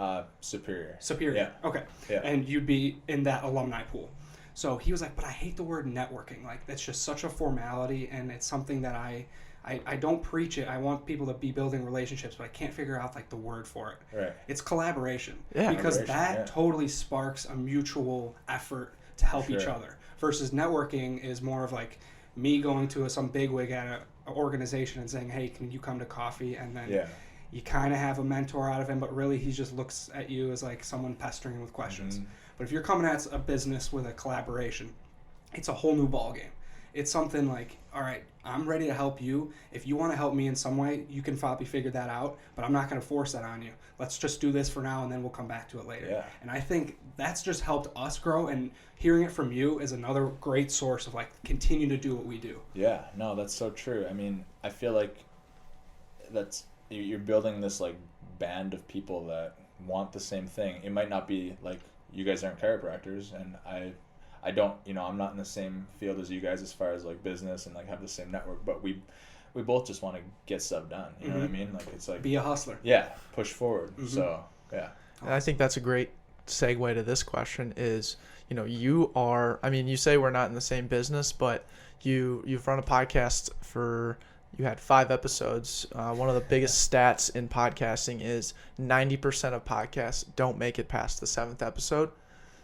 Superior. Superior. Yeah. Okay. Yeah. And you'd be in that alumni pool. So he was like, but I hate the word networking. Like, that's just such a formality, and it's something that I don't preach it. I want people to be building relationships, but I can't figure out like the word for it. Right. It's collaboration. Yeah. Because Collaboration, that yeah. totally sparks a mutual effort to help each Sure. other. Versus networking is more of like me going to some bigwig at an organization and saying, hey, can you come to coffee? And then Yeah. you kind of have a mentor out of him, but really he just looks at you as like someone pestering him with questions. Mhm. But if you're coming at a business with a collaboration, it's a whole new ballgame. It's something like, all right, I'm ready to help you. If you want to help me in some way, you can probably figure that out, but I'm not going to force that on you. Let's just do this for now, and then we'll come back to it later. Yeah. And I think that's just helped us grow, and hearing it from you is another great source of like continue to do what we do. Yeah, no, that's so true. I mean, I feel like you're building this like band of people that want the same thing. It might not be like you guys aren't chiropractors, and I don't, I'm not in the same field as you guys as far as like business and like have the same network, but we both just want to get stuff done. You know what I mean? Like it's like Be a hustler. yeah, push forward. So yeah. And I think that's a great segue to this question is, you say we're not in the same business, but you've run a podcast you had 5 episodes. One of the biggest stats in podcasting is 90% of podcasts don't make it past the 7th episode.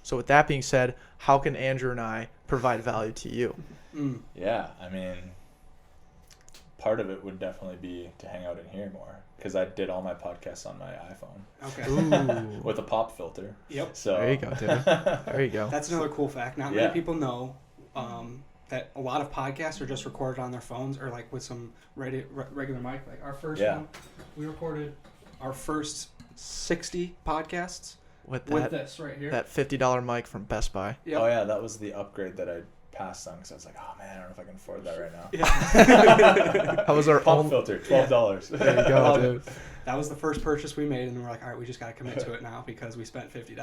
So with that being said, how can Andrew and I provide value to you? Yeah, I mean, part of it would definitely be to hang out in here more because I did all my podcasts on my iPhone. Okay. Ooh. With a pop filter. Yep. So There you go, dude. There you go. That's another cool fact. Not Yeah. many people know that a lot of podcasts are just recorded on their phones or like with some regular mic. Like our first Yeah. one, we recorded our first 60 podcasts With with that this right here. that $50 mic from Best Buy. Yep. Oh yeah, that was the upgrade that I passed on because I was like, oh man, I don't know if I can afford that right now. Yeah. That was our Pop own. filter, $12. There you go, dude. That was the first purchase we made, and then we're like, all right, we just got to commit to it now because we spent $50.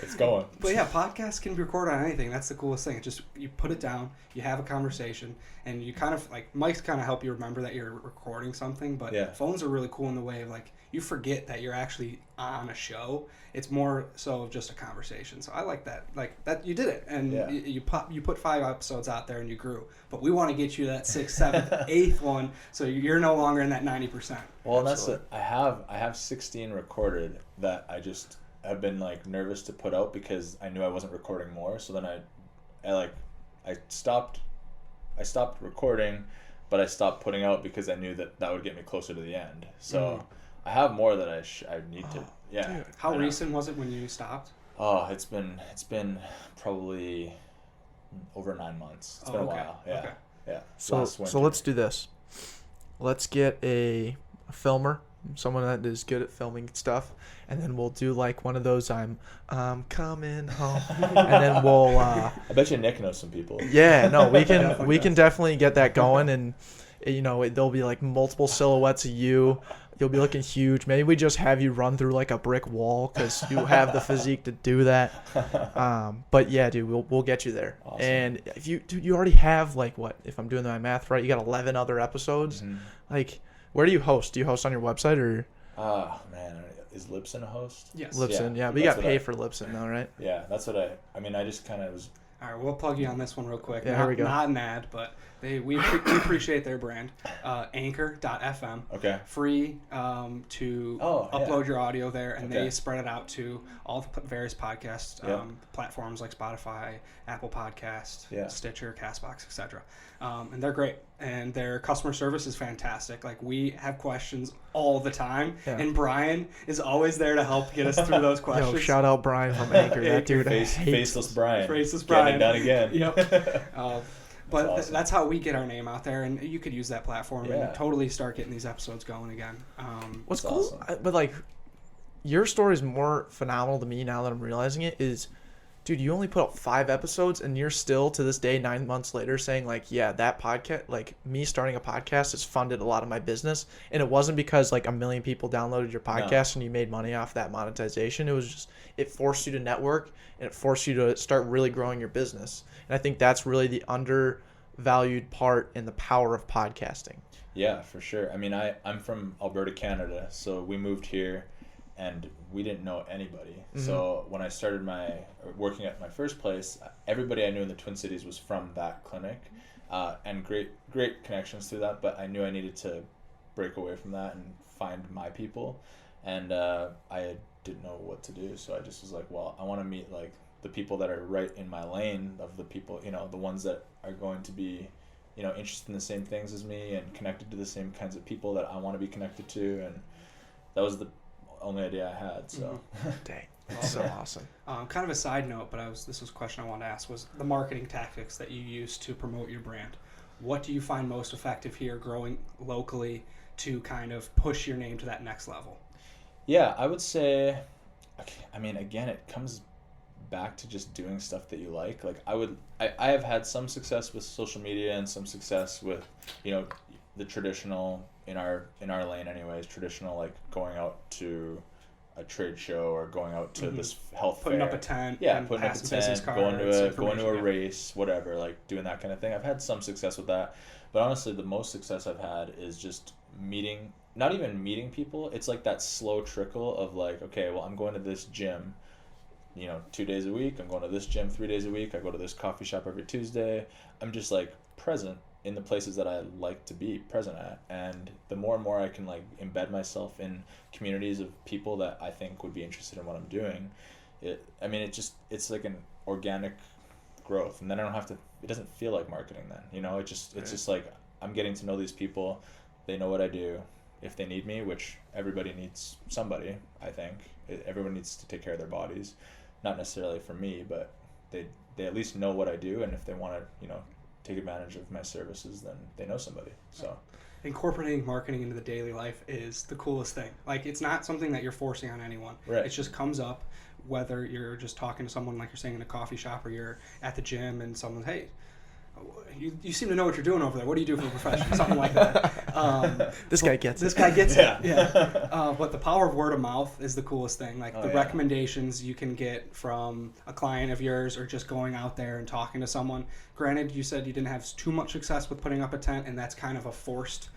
It's going. But yeah, podcasts can be recorded on anything. That's the coolest thing. It's just you put it down, you have a conversation, and you kind of like mics kind of help you remember that you're recording something. But Yeah. phones are really cool in the way of like you forget that you're actually on a show. It's more so of just a conversation. So I like that. Like that you did it, and Yeah. you put 5 episodes out there and you grew. But we want to get you that 6th, 7th, 8th one, so you're no longer in that 90%. Well, and that's it. I have 16 recorded that I just have been like nervous to put out because I knew I wasn't recording more. So then I stopped recording, but I stopped putting out because I knew that would get me closer to the end. So I have more that I need to. Yeah. Dude, How recent was it when you stopped? Oh, it's been probably over 9 months. It's been a while. Yeah. Okay. Yeah. So let's do this. Let's get a filmer, someone that is good at filming stuff, and then we'll do like one of those I'm coming home, and then we'll I bet you Nick knows some people. yeah, no, we can definitely get that going, and there'll be like multiple silhouettes of you. You'll be looking huge. Maybe we just have you run through like a brick wall because you have the physique to do that. But yeah, dude, we'll get you there. Awesome. And if you already have like what, if I'm doing my math right, you got 11 other episodes. Mm-hmm. Like, where do you host? Do you host on your website or? Man, is Libsyn a host? Yes. Libsyn, yeah. But you got paid for Libsyn though, right? Yeah, that's what I just kind of was. All right, we'll plug you on this one real quick. Yeah, here we go. Not an ad, but we appreciate their brand. Anchor.fm. Okay. Free to upload your audio there, and they spread it out to all the various podcast platforms like Spotify, Apple Podcast, Stitcher, Castbox, etc. And they're great, and their customer service is fantastic. Like, we have questions all the time, and Brian is always there to help get us through those questions. Yo, shout out Brian from Anchor. That dude Faceless Brian. Faceless Brian. Getting it done again. Yep. But awesome. that's how we get our name out there, and you could use that platform and totally start getting these episodes going again. What's cool, but like, your story is more phenomenal to me now that I'm realizing it. Is, dude, you only put out 5 episodes, and you're still to this day 9 months later saying like, yeah, that podcast, like me starting a podcast has funded a lot of my business, and it wasn't because like 1 million people downloaded your podcast and you made money off that monetization. It was just, it forced you to network, and it forced you to start really growing your business. And I think that's really the undervalued part in the power of podcasting. Yeah, for sure. I mean, I'm from Alberta, Canada, so we moved here and we didn't know anybody. Mm-hmm. So when I started working at my first place, everybody I knew in the Twin Cities was from that clinic, and great connections through that, but I knew I needed to break away from that and find my people, and I didn't know what to do, so I just was like, well, I want to meet like the people that are right in my lane, of the people, the ones that are going to be, interested in the same things as me and connected to the same kinds of people that I want to be connected to. And that was the only idea I had. So, dang, that's so awesome. Kind of a side note, but this was a question I wanted to ask, was the marketing tactics that you use to promote your brand. What do you find most effective here, growing locally, to kind of push your name to that next level? Yeah, I would say, I mean, again, it comes back to just doing stuff that you like. Like I have had some success with social media and some success with, the traditional, in our lane anyways, traditional, like going out to a trade show or going out to this health putting fair. Up a tent. Yeah, putting up a tent, going to a race, whatever, like doing that kind of thing. I've had some success with that. But honestly, the most success I've had is just not even meeting people. It's like that slow trickle of like, okay, well, I'm going to this gym 2 days a week. I'm going to this gym 3 days a week. I go to this coffee shop every Tuesday. I'm just like present in the places that I like to be present at. And the more and more I can like embed myself in communities of people that I think would be interested in what I'm doing, it's like an organic growth. And then I don't have to, it doesn't feel like marketing then, it's just like I'm getting to know these people. They know what I do. If they need me, which everybody needs somebody, I think. Everyone needs to take care of their bodies. Not necessarily for me, but they at least know what I do, and if they want to, take advantage of my services, then they know somebody. So incorporating marketing into the daily life is the coolest thing. Like, it's not something that you're forcing on anyone. Right. It just comes up, whether you're just talking to someone, like you're saying, in a coffee shop, or you're at the gym and someone, hey, you seem to know what you're doing over there. What do you do for a profession? Something like that. This guy gets it. Yeah. But the power of word of mouth is the coolest thing. Like recommendations you can get from a client of yours, or just going out there and talking to someone. Granted, you said you didn't have too much success with putting up a tent, and that's kind of a forced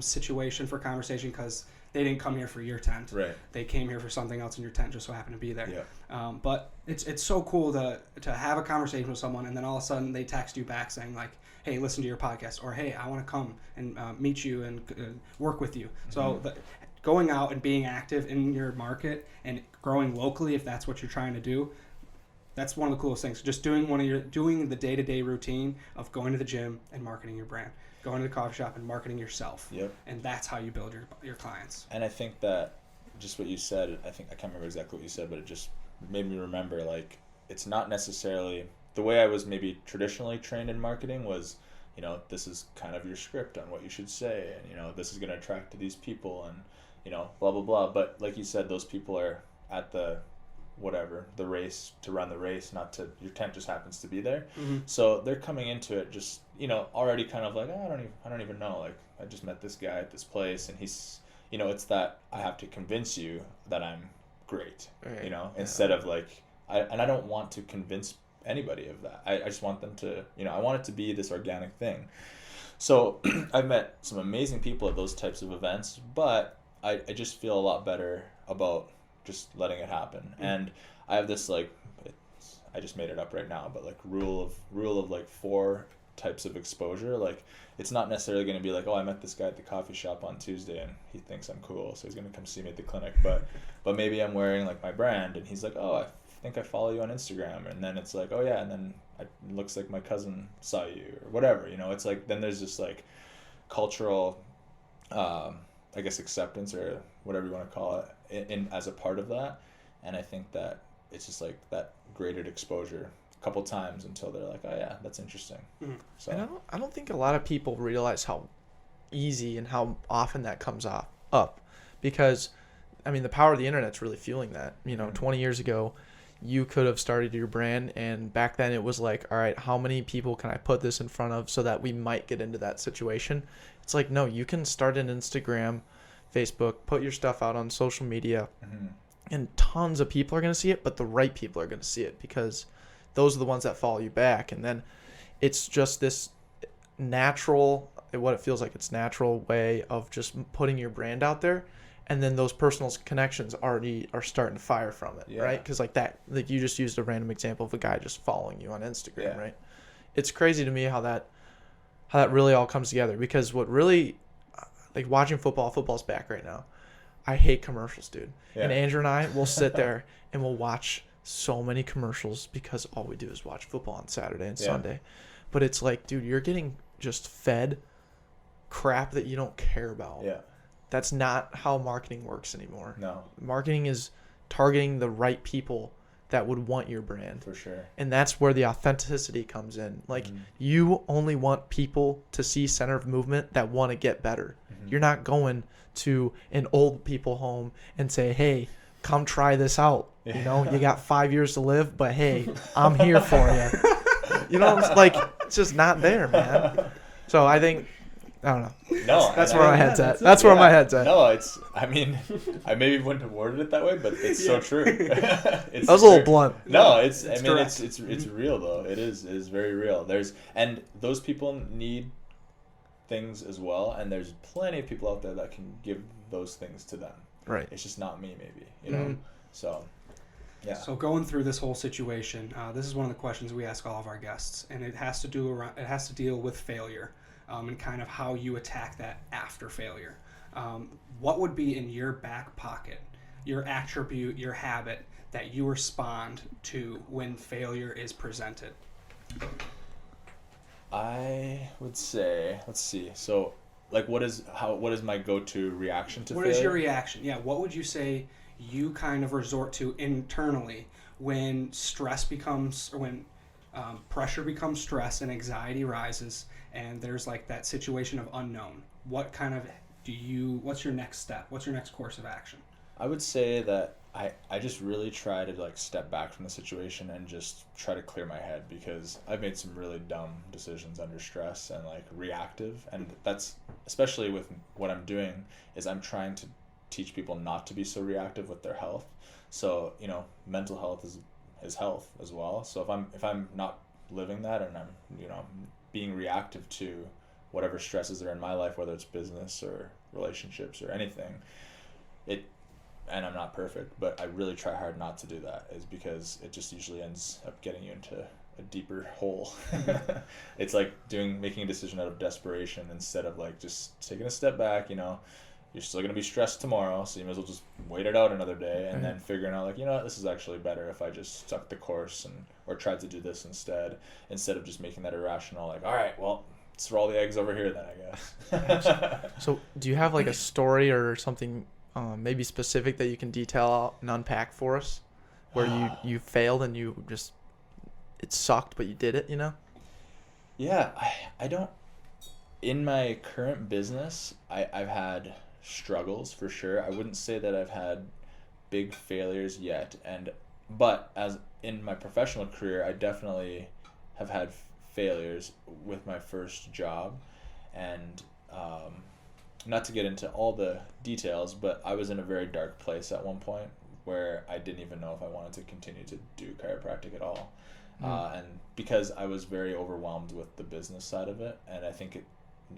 situation for conversation, because they didn't come here for your tent. Right. They came here for something else, and your tent just so happened to be there. Yeah. But it's so cool to have a conversation with someone, and then all of a sudden they text you back saying like, hey, listen to your podcast, or hey, I want to come and meet you and work with you. Mm-hmm. So going out and being active in your market and growing locally, if that's what you're trying to do, That's one of the coolest things. Just doing the day-to-day routine of going to the gym and marketing your brand, going to the coffee shop and marketing yourself. Yep. And that's how you build your clients. And I think that just what you said, I can't remember exactly what you said, but it just made me remember, like, it's not necessarily the way I was maybe traditionally trained in marketing was, you know, this is kind of your script on what you should say, and, you know, this is going to attract to these people, and, you know, blah, blah, blah. But like you said, those people are at the race to run the race, not to, your tent just happens to be there. Mm-hmm. So they're coming into it just, you know, already kind of like, I don't even know, like, I just met this guy at this place, and he's, you know, it's that I have to convince you that I'm great, Right. you know, instead of like, I don't want to convince anybody of that. I just want them to, you know, I want it to be this organic thing. So I've met some amazing people at those types of events, but I just feel a lot better about just letting it happen. Mm-hmm. And I have this, like, I just made it up right now, but like rule of like 4 types of exposure. Like, it's not necessarily going to be like, oh, I met this guy at the coffee shop on Tuesday and he thinks I'm cool, so he's going to come see me at the clinic. But maybe I'm wearing like my brand and he's like, oh, I think I follow you on Instagram. And then it's like, oh yeah, and then it looks like my cousin saw you or whatever, you know. It's like, then there's this like cultural, I guess, acceptance or whatever you want to call it in as a part of that. And I think that it's just like that graded exposure a couple times until they're like, oh yeah, that's interesting. Mm-hmm. So and I don't think a lot of people realize how easy and how often that comes up, because I mean, the power of the internet's really fueling that. You know, 20 years ago, you could have started your brand, and back then it was like, all right, how many people can I put this in front of so that we might get into that situation? It's like, no, you can start an Instagram, Facebook, put your stuff out on social media, mm-hmm. and tons of people are going to see it, but the right people are going to see it because those are the ones that follow you back. And then it's just this natural, what it feels like, it's natural way of just putting your brand out there. And then those personal connections already are starting to fire from it, yeah. Right? Because like that, like you just used a random example of a guy just following you on Instagram, yeah. Right? It's crazy to me how that really all comes together. Because what really, like watching football's back right now. I hate commercials, dude. Yeah. And Andrew and I will sit there and we'll watch so many commercials because all we do is watch football on Saturday and Sunday. But it's like, dude, you're getting just fed crap that you don't care about. Yeah. That's not how marketing works anymore. No. Marketing is targeting the right people that would want your brand. For sure. And that's where the authenticity comes in. Like, you only want people to see Center of Movement that want to get better. Mm-hmm. You're not going to an old people home and say, hey, come try this out. Yeah. You know, you got 5 years to live, but hey, I'm here for you. You know, like, it's just not there, man. So I think, I don't know. No, that's where my head's at. That's where my head's at. No, it's, I mean, I maybe wouldn't have worded it that way, but it's so true. That was a little blunt. No, it's I mean, it's real though. It is very real. And those people need things as well, and there's plenty of people out there that can give those things to them. Right. It's just not me, maybe, you know. So, yeah. So going through this whole situation, this is one of the questions we ask all of our guests, and it has to deal with failure. And kind of how you attack that after failure. What would be in your back pocket, your attribute, your habit that you respond to when failure is presented? I would say, let's see. So, like, what is my go-to reaction to failure? What is your reaction? Yeah, what would you say you kind of resort to internally when stress becomes, or when pressure becomes stress and anxiety rises? And there's like that situation of unknown. What kind of what's your next step? What's your next course of action? I would say that I just really try to like step back from the situation and just try to clear my head, because I've made some really dumb decisions under stress and like reactive. And that's, especially with what I'm doing, is I'm trying to teach people not to be so reactive with their health. So, you know, mental health is health as well. So if I'm not living that, and I'm, you know, being reactive to whatever stresses are in my life, whether it's business or relationships or anything, and I'm not perfect, but I really try hard not to do that, is because it just usually ends up getting you into a deeper hole. It's like making a decision out of desperation instead of like just taking a step back, you know, you're still going to be stressed tomorrow, so you may as well just wait it out another day, and then figuring out, like, you know what, this is actually better if I just stuck the course or tried to do this instead of just making that irrational, like, all right, well, let's throw all the eggs over here then, I guess. So do you have like a story or something maybe specific that you can detail out and unpack for us, where you failed and you just, it sucked, but you did it, you know? Yeah, I don't, in my current business, I've had struggles for sure. I wouldn't say that I've had big failures yet, but as in my professional career, I definitely have had failures with my first job, and not to get into all the details, but I was in a very dark place at one point where I didn't even know if I wanted to continue to do chiropractic at all. And because I was very overwhelmed with the business side of it, and I think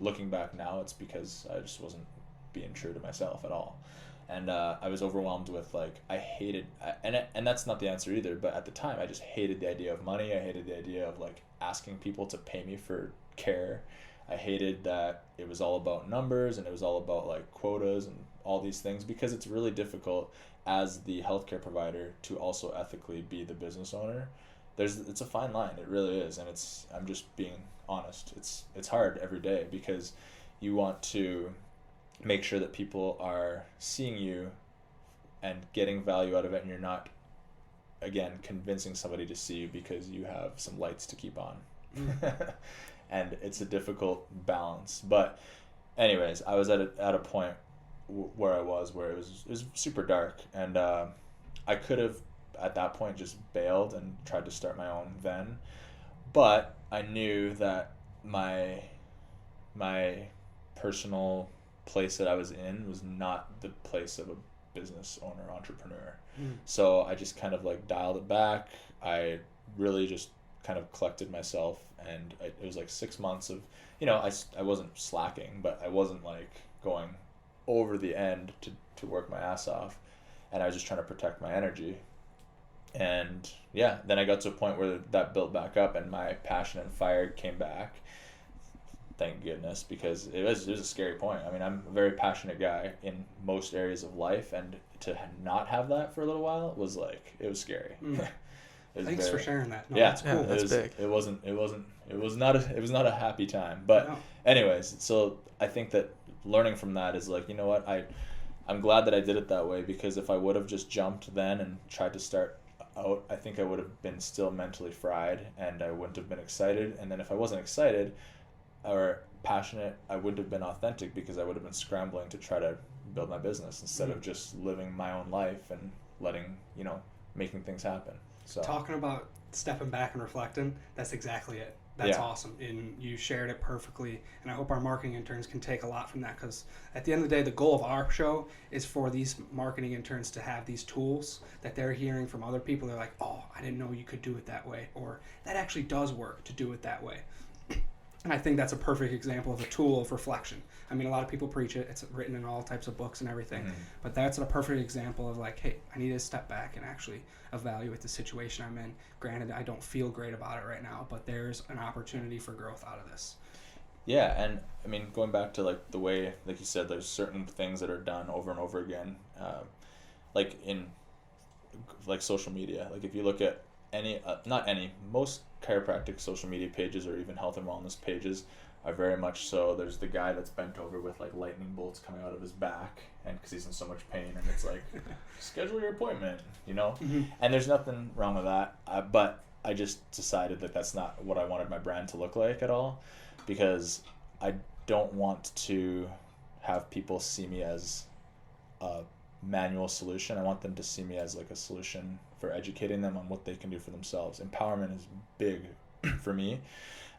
looking back now, it's because I just wasn't being true to myself at all. And I was overwhelmed with, like, I hated, and that's not the answer either, but at the time I just hated the idea of money. I hated the idea of, like, asking people to pay me for care. I hated that it was all about numbers and it was all about, like, quotas and all these things, because it's really difficult as the healthcare provider to also ethically be the business owner. It's a fine line, it really is, and I'm just being honest. It's hard every day because you want to make sure that people are seeing you and getting value out of it, and you're not, again, convincing somebody to see you because you have some lights to keep on. And it's a difficult balance. But anyways, I was at a point where it was super dark, and I could have at that point just bailed and tried to start my own then, but I knew that my personal place that I was in was not the place of a business owner, entrepreneur. So I just kind of, like, dialed it back. I really just kind of collected myself, and it was like 6 months of, you know, I wasn't slacking, but I wasn't, like, going over the end to work my ass off, and I was just trying to protect my energy. And yeah, then I got to a point where that built back up and my passion and fire came back. Thank goodness, because it was a scary point. I mean, I'm a very passionate guy in most areas of life, and to not have that for a little while was scary. Thanks for sharing that. No, yeah, that's cool. That's big. It was not a happy time. But anyways, so I think that learning from that is, like, you know what, I'm glad that I did it that way, because if I would have just jumped then and tried to start out, I think I would have been still mentally fried, and I wouldn't have been excited. And then if I wasn't excited or passionate, I wouldn't have been authentic, because I would have been scrambling to try to build my business instead of just living my own life and making things happen. So talking about stepping back and reflecting, that's exactly it. That's awesome, and you shared it perfectly, and I hope our marketing interns can take a lot from that, because at the end of the day, the goal of our show is for these marketing interns to have these tools that they're hearing from other people. They're like, oh, I didn't know you could do it that way, or that actually does work to do it that way. And I think that's a perfect example of a tool of reflection. I mean, a lot of people preach it. It's written in all types of books and everything. But that's a perfect example of, like, hey, I need to step back and actually evaluate the situation I'm in. Granted, I don't feel great about it right now, but there's an opportunity for growth out of this. Yeah, and I mean, going back to, like, the way, like you said, there's certain things that are done over and over again, like in, like, social media. Like, if you look at most chiropractic social media pages, or even health and wellness pages, are very much so, there's the guy that's bent over with, like, lightning bolts coming out of his back, and because he's in so much pain, and it's like, schedule your appointment, and there's nothing wrong with that, but I just decided that that's not what I wanted my brand to look like at all, because I don't want to have people see me as a manual solution. I want them to see me as, like, a solution for educating them on what they can do for themselves. Empowerment is big for me,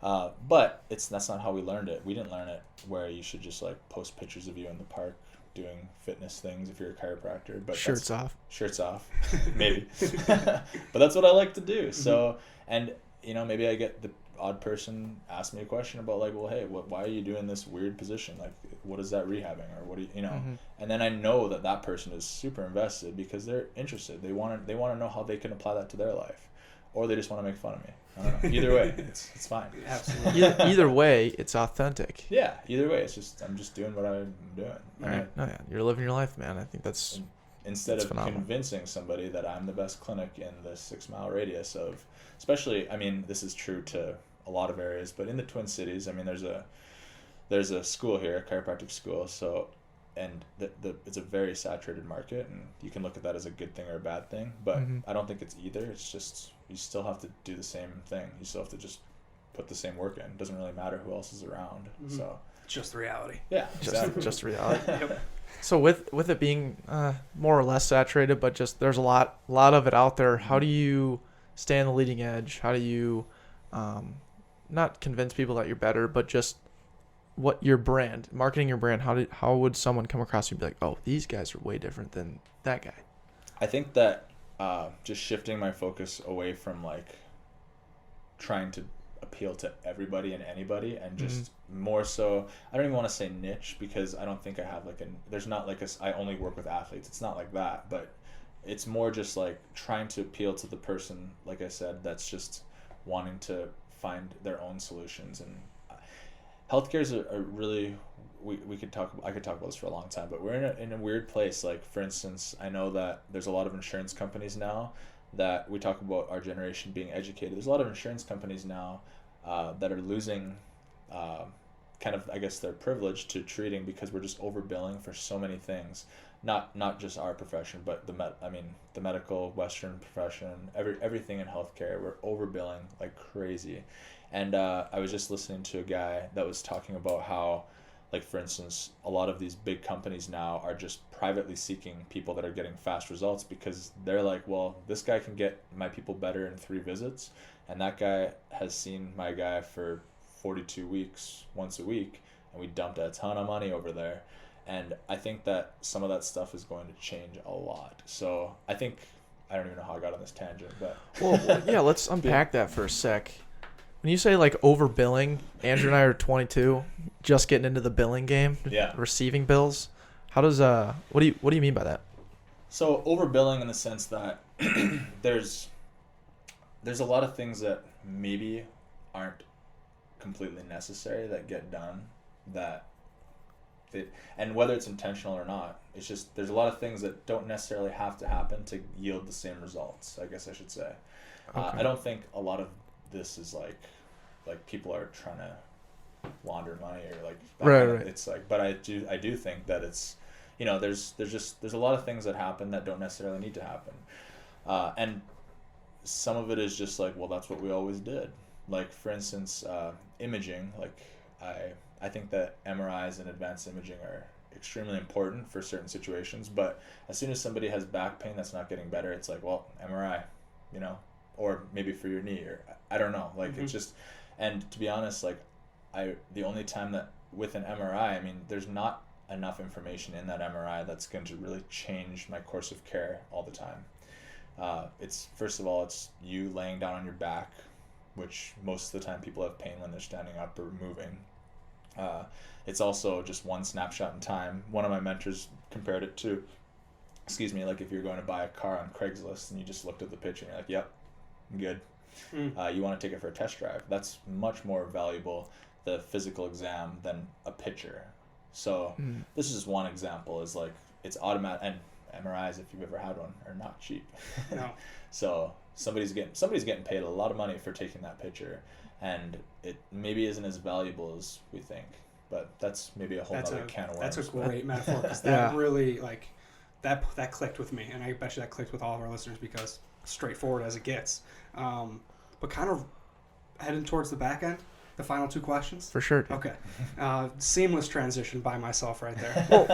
but that's not how we learned it. We didn't learn it where you should just, like, post pictures of you in the park doing fitness things if you're a chiropractor. But shirts off, maybe. But that's what I like to do. So, and maybe I get the odd person ask me a question about, like, well, hey, why are you doing this weird position? Like, what is that rehabbing, or what do you know? And then I know that person is super invested because they're interested. They want to know how they can apply that to their life, or they just want to make fun of me. I don't know. Either way, it's fine. Absolutely. Either way, it's authentic. Yeah, either way, I'm just doing what I'm doing. Right. No, yeah, you're living your life, man. I think that's instead of phenomenal. convincing somebody that I'm the best clinic in the 6 mile radius of, especially, I mean, this is true to a lot of areas, but in the Twin Cities, I mean, there's a school here, a chiropractic school, so, and it's a very saturated market, and you can look at that as a good thing or a bad thing, but I don't think it's either. It's just, you still have to do the same thing. You still have to just put the same work in. It doesn't really matter who else is around. So It's just the reality. yeah, exactly. just reality. Yep. So with it being more or less saturated, but just there's a lot of it out there. How do you stay on the leading edge? How do you not convince people that you're better, but just what your brand, marketing your brand? How would someone come across you and be like, oh, these guys are way different than that guy? I think that just shifting my focus away from like trying to appeal to everybody and anybody, and just more so, I don't even want to say niche, because I don't think I have there's not like I only work with athletes. It's not like that, but it's more just like trying to appeal to the person, like I said, that's just wanting to find their own solutions. And healthcare is a really, I could talk about this for a long time, but we're in a weird place. Like, for instance, I know that there's a lot of insurance companies now that we talk about our generation being educated. There's a lot of insurance companies now that are losing kind of, I guess, their privilege to treating, because we're just overbilling for so many things. Not just our profession, but the medical Western profession, everything in healthcare, we're overbilling like crazy. And I was just listening to a guy that was talking about how, like, for instance, a lot of these big companies now are just privately seeking people that are getting fast results, because they're like, well, this guy can get my people better in 3 visits, and that guy has seen my guy for 42 weeks once a week, and we dumped a ton of money over there. And I think that some of that stuff is going to change a lot. So I think, I don't even know how I got on this tangent, but Well, yeah, let's unpack that for a sec. When you say like overbilling, Andrew and I are 22, just getting into the billing game, Yeah. receiving bills. How does what do you mean by that? So overbilling in the sense that there's a lot of things that maybe aren't completely necessary that get done, and whether it's intentional or not, it's just, there's a lot of things that don't necessarily have to happen to yield the same results, I guess I should say. Okay. I don't think a lot of this is like people are trying to launder money or like that Right, kind of- right. It's like, but I do think that it's, there's a lot of things that happen that don't necessarily need to happen, and some of it is just like, well, that's what we always did. Like, for instance, imaging. Like, I think that MRIs and advanced imaging are extremely important for certain situations, but as soon as somebody has back pain that's not getting better, it's like, well, MRI, or maybe for your knee, or I don't know. Like, it's just, and to be honest, like, the only time that with an MRI, I mean, there's not enough information in that MRI that's going to really change my course of care all the time. It's, first of all, it's you laying down on your back, which most of the time people have pain when they're standing up or moving. It's also just one snapshot in time. One of my mentors compared it to, like if you're going to buy a car on Craigslist and you just looked at the picture and you're like, yep, I'm good. You want to take it for a test drive. That's much more valuable, the physical exam, than a picture. So this is just one example, is like, it's automatic, and MRIs, if you've ever had one, are not cheap. No. So somebody's getting paid a lot of money for taking that picture, and it maybe isn't as valuable as we think. But that's maybe a whole other can of worms. That's a great metaphor, because that really, like, that clicked with me, and I bet you that clicked with all of our listeners, because straightforward as it gets. But kind of heading towards the back end, the final 2 questions. For sure. Dude. Okay. Seamless transition by myself right there. Well,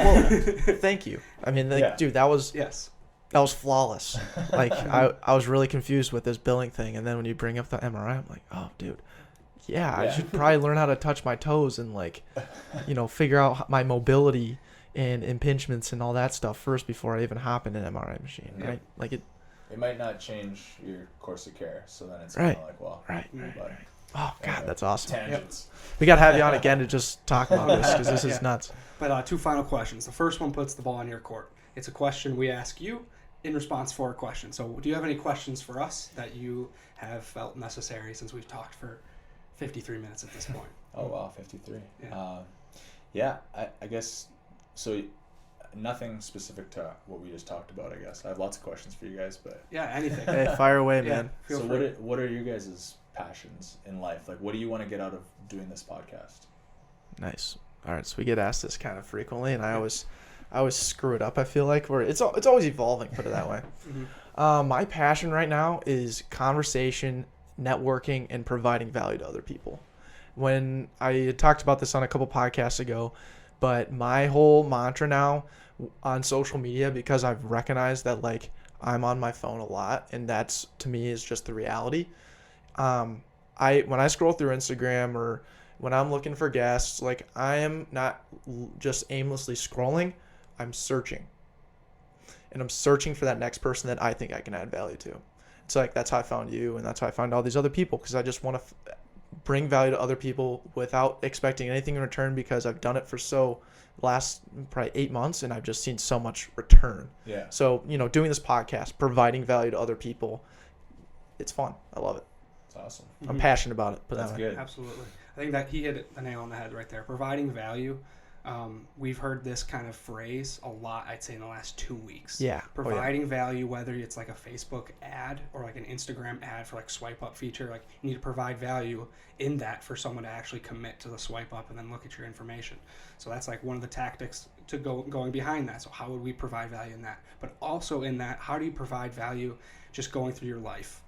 thank you. I mean, Yeah. dude, that was Yes. flawless. Like, I was really confused with this billing thing, and then when you bring up the MRI, I'm like, oh, dude, yeah, I should probably learn how to touch my toes and, like, figure out my mobility and impingements and all that stuff first before I even hop in an MRI machine, Yeah. right? Like, it might not change your course of care, so then it's Right. kind of like, well, right. but Oh, God, anyway, that's awesome. tangents. We got to have you on again to just talk about this, because this is Yeah. nuts. But 2 final questions. The first one puts the ball in your court. It's a question we ask you, in response for a question. So do you have any questions for us that you have felt necessary since we've talked for 53 minutes at this point? Oh, wow, 53. Yeah. I guess, so nothing specific to what we just talked about, I guess. I have lots of questions for you guys, but... Yeah, anything. Hey, fire away, Yeah, man. feel So free. what are your guys' passions in life? Like, what do you want to get out of doing this podcast? Nice. All right, so we get asked this kind of frequently, and I always screw it up. I feel like it's always evolving. Put it that way. My passion right now is conversation, networking, and providing value to other people. When I talked about this on a couple podcasts ago, but my whole mantra now on social media, because I've recognized that like I'm on my phone a lot, and that's to me is just the reality. When I scroll through Instagram or when I'm looking for guests, like I am not just aimlessly scrolling, I'm searching. And I'm searching for that next person that I think I can add value to. It's like that's how I found you, and that's how I found all these other people, because I just want to bring value to other people without expecting anything in return, because I've done it for last probably 8 months, and I've just seen so much return. Yeah. So, doing this podcast, providing value to other people, it's fun. I love it. It's awesome. I'm passionate about it. That's good. Absolutely. I think that he hit the nail on the head right there. Providing value. We've heard this kind of phrase a lot, I'd say, in the last 2 weeks. Yeah. Providing value, whether it's like a Facebook ad or like an Instagram ad for like swipe up feature, like you need to provide value in that for someone to actually commit to the swipe up and then look at your information. So that's like one of the tactics to going behind that. So how would we provide value in that? But also in that, how do you provide value just going through your life,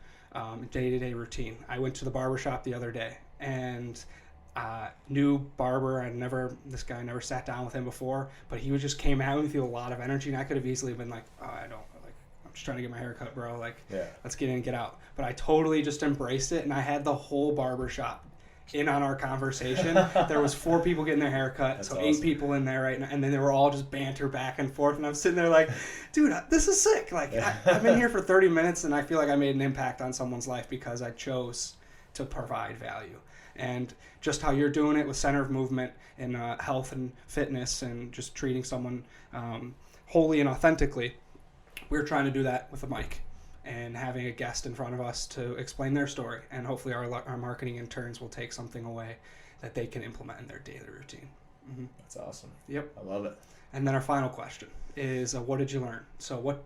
day-to-day routine? I went to the barbershop the other day, and new barber. This guy never sat down with him before, but he just came out with a lot of energy, and I could have easily been like, oh, I'm just trying to get my hair cut, bro. Like, Yeah. let's get in and get out. But I totally just embraced it, and I had the whole barbershop in on our conversation. There was 4 people getting their hair cut, That's so awesome. 8 people in there right now, and then they were all just banter back and forth, and I'm sitting there like, dude, this is sick. Like, I've been here for 30 minutes, and I feel like I made an impact on someone's life because I chose to provide value. And just how you're doing it with Center of Movement and health and fitness and just treating someone wholly and authentically, we're trying to do that with a mic and having a guest in front of us to explain their story. And hopefully our marketing interns will take something away that they can implement in their daily routine. Mm-hmm. That's awesome. Yep. I love it. And then our final question is, what did you learn?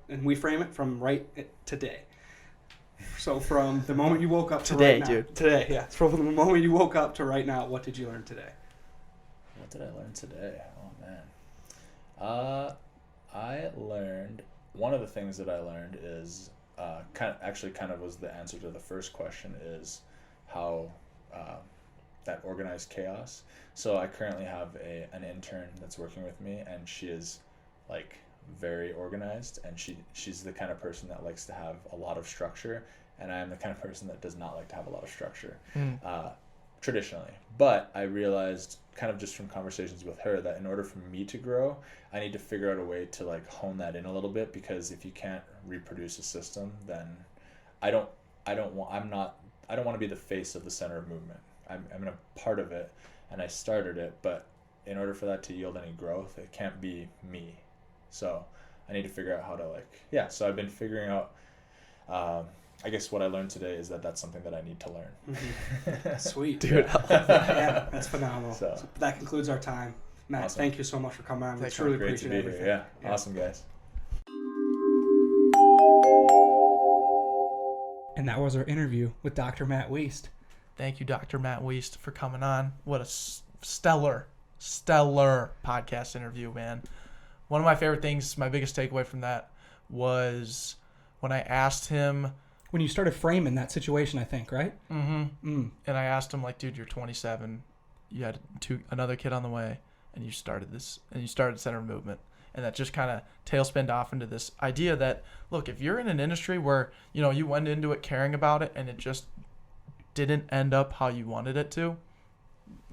And we frame it from right today. So from the moment you woke up to Today, right now. dude. Today, yeah. From the moment you woke up to right now, what did you learn today? What did I learn today? Oh, man. I learned, one of the things that I learned is, kind of was the answer to the first question, is how that organized chaos. So I currently have an intern that's working with me, and she is like very organized, and she's the kind of person that likes to have a lot of structure, and I am the kind of person that does not like to have a lot of structure traditionally. But I realized kind of just from conversations with her that in order for me to grow, I need to figure out a way to like hone that in a little bit, because if you can't reproduce a system, then I don't want to be the face of the Center of Movement. I'm a part of it, and I started it, but in order for that to yield any growth, it can't be me. So I need to figure out how to so I've been figuring out, I guess what I learned today is that that's something that I need to learn. Mm-hmm. Sweet. Dude, Yeah, that's phenomenal. So that concludes our time. Matt, awesome. Thank you so much for coming on. We Thanks, truly Great to appreciate be everything. here. Yeah. Awesome, guys. And that was our interview with Dr. Matt Wiest. Thank you, Dr. Matt Wiest, for coming on. What a stellar podcast interview, man. One of my favorite things, my biggest takeaway from that was when I asked him. When you started framing that situation, I think, right? And I asked him, like, dude, you're 27. You had another kid on the way, and you started Center of Movement. And that just kind of tailspinned off into this idea that, look, if you're in an industry where, you went into it caring about it and it just didn't end up how you wanted it to,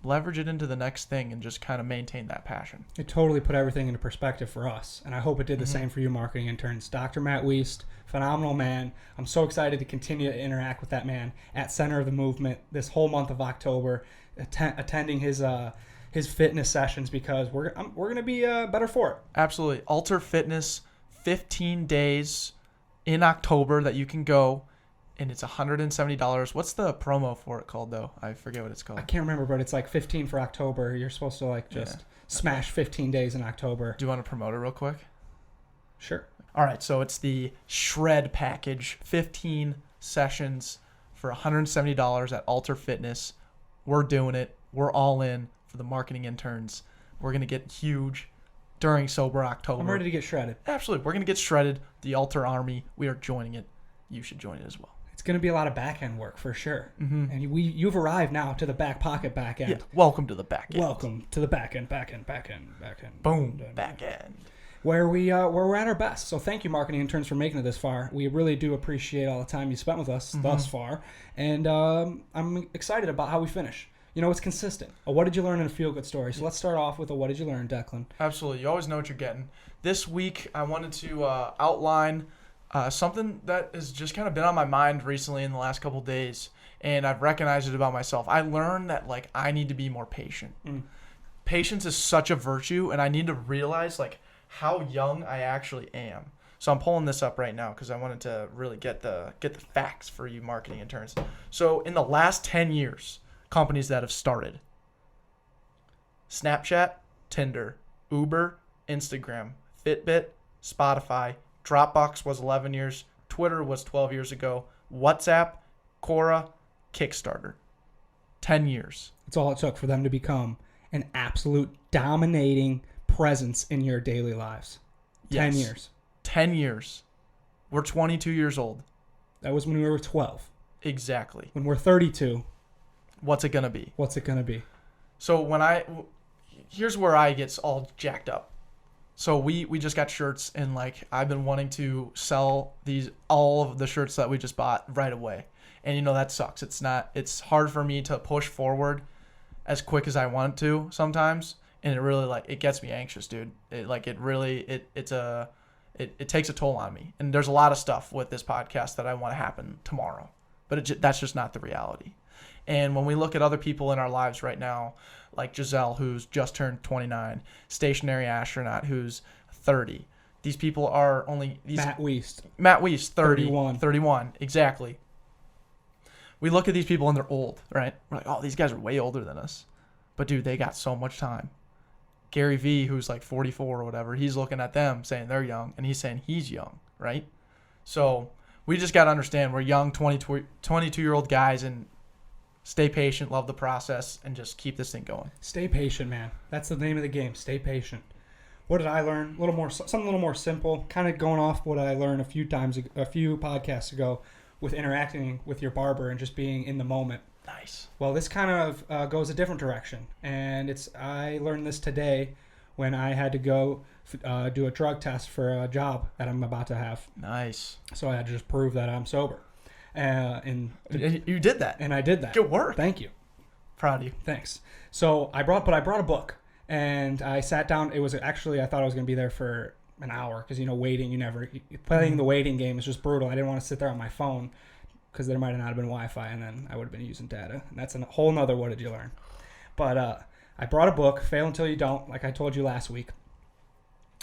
leverage it into the next thing and just kind of maintain that passion. It totally put everything into perspective for us, and I hope it did the same for you marketing interns. Dr. Matt Wiest, phenomenal man. I'm so excited to continue to interact with that man at Center of the Movement this whole month of October, attending his fitness sessions, because we're going to be better for it. Absolutely. Alter Fitness, 15 days in October that you can go, and it's $170. What's the promo for it called, though? I forget what it's called. I can't remember, but it's like 15 for October. You're supposed to like just smash 15 days in October. Do you want to promote it real quick? Sure. All right, so it's the Shred package, 15 sessions for $170 at Alter Fitness. We're doing it. We're all in for the marketing interns. We're going to get huge during Sober October. I'm ready to get shredded. Absolutely. We're going to get shredded. The Alter Army, we are joining it. You should join it as well. It's going to be a lot of back end work for sure. Mm-hmm. And you've arrived now to the Backpocket back end. Yeah. Welcome to the back end. Welcome to the back end. Boom. Back end. Where we're at our best. So thank you, marketing interns, for making it this far. We really do appreciate all the time you spent with us thus far. And I'm excited about how we finish. It's consistent. What did you learn in a feel-good story? So let's start off with what did you learn, Declan? Absolutely. You always know what you're getting. This week, I wanted to outline something that has just kind of been on my mind recently in the last couple of days, and I've recognized it about myself. I learned that, I need to be more patient. Patience is such a virtue, and I need to realize, how young I actually am. So I'm pulling this up right now because I wanted to really get the facts for you marketing interns. So in the last 10 years, companies that have started: Snapchat, Tinder, Uber, Instagram, Fitbit, Spotify, Dropbox was 11 years, Twitter was 12 years ago, WhatsApp, Quora, Kickstarter. 10 years. That's all it took for them to become an absolute dominating presence in your daily lives. 10 years. 10 years. We're 22 years old. That was when we were 12. Exactly. When we're 32. What's it going to be? So here's where I get all jacked up. So we just got shirts, and I've been wanting to sell all of the shirts that we just bought right away. And that sucks. It's hard for me to push forward as quick as I want to sometimes. And it really it gets me anxious, dude. It takes a toll on me. And there's a lot of stuff with this podcast that I want to happen tomorrow, but that's just not the reality. And when we look at other people in our lives right now, like Giselle, who's just turned 29, Stationary Astronaut, who's 30. These people are only Matt Wiest, 30, 31, exactly. We look at these people and they're old, right? We're like, oh, these guys are way older than us. But dude, they got so much time. Gary Vee, who's 44 or whatever, he's looking at them saying they're young, and he's saying he's young, right? So we just got to understand we're young 22-year-old guys, and stay patient, love the process, and just keep this thing going. Stay patient, man. That's the name of the game. Stay patient. What did I learn? Something a little more simple, kind of going off what I learned a few podcasts ago with interacting with your barber and just being in the moment. Nice. Well, this kind of goes a different direction, and I learned this today when I had to go do a drug test for a job that I'm about to have. Nice. So I had to just prove that I'm sober. You did that. And I did that. Good work. Thank you. Proud of you. Thanks. So I brought a book, and I sat down. It was actually, I thought I was going to be there for an hour because, waiting, playing the waiting game is just brutal. I didn't want to sit there on my phone because there might have not have been Wi-Fi, and then I would have been using data. And that's a whole nother what did you learn. But I brought a book, Fail Until You Don't, like I told you last week.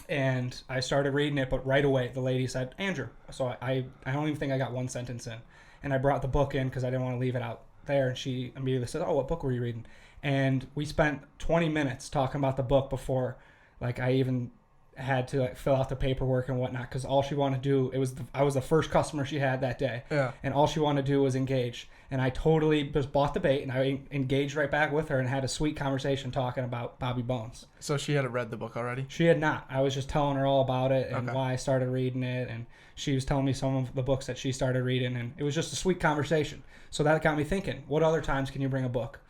And I started reading it, but right away the lady said, Andrew. So I don't even think I got one sentence in. And I brought the book in because I didn't want to leave it out there. And she immediately said, oh, what book were you reading? And we spent 20 minutes talking about the book before I even had to fill out the paperwork and whatnot, because all she wanted to do, I was the first customer she had that day. Yeah. And all she wanted to do was engage. And I totally just bought the bait, and I engaged right back with her and had a sweet conversation talking about Bobby Bones. So she had read the book already? She had not. I was just telling her all about it and why I started reading it, and she was telling me some of the books that she started reading, and it was just a sweet conversation. So that got me thinking, what other times can you bring a book?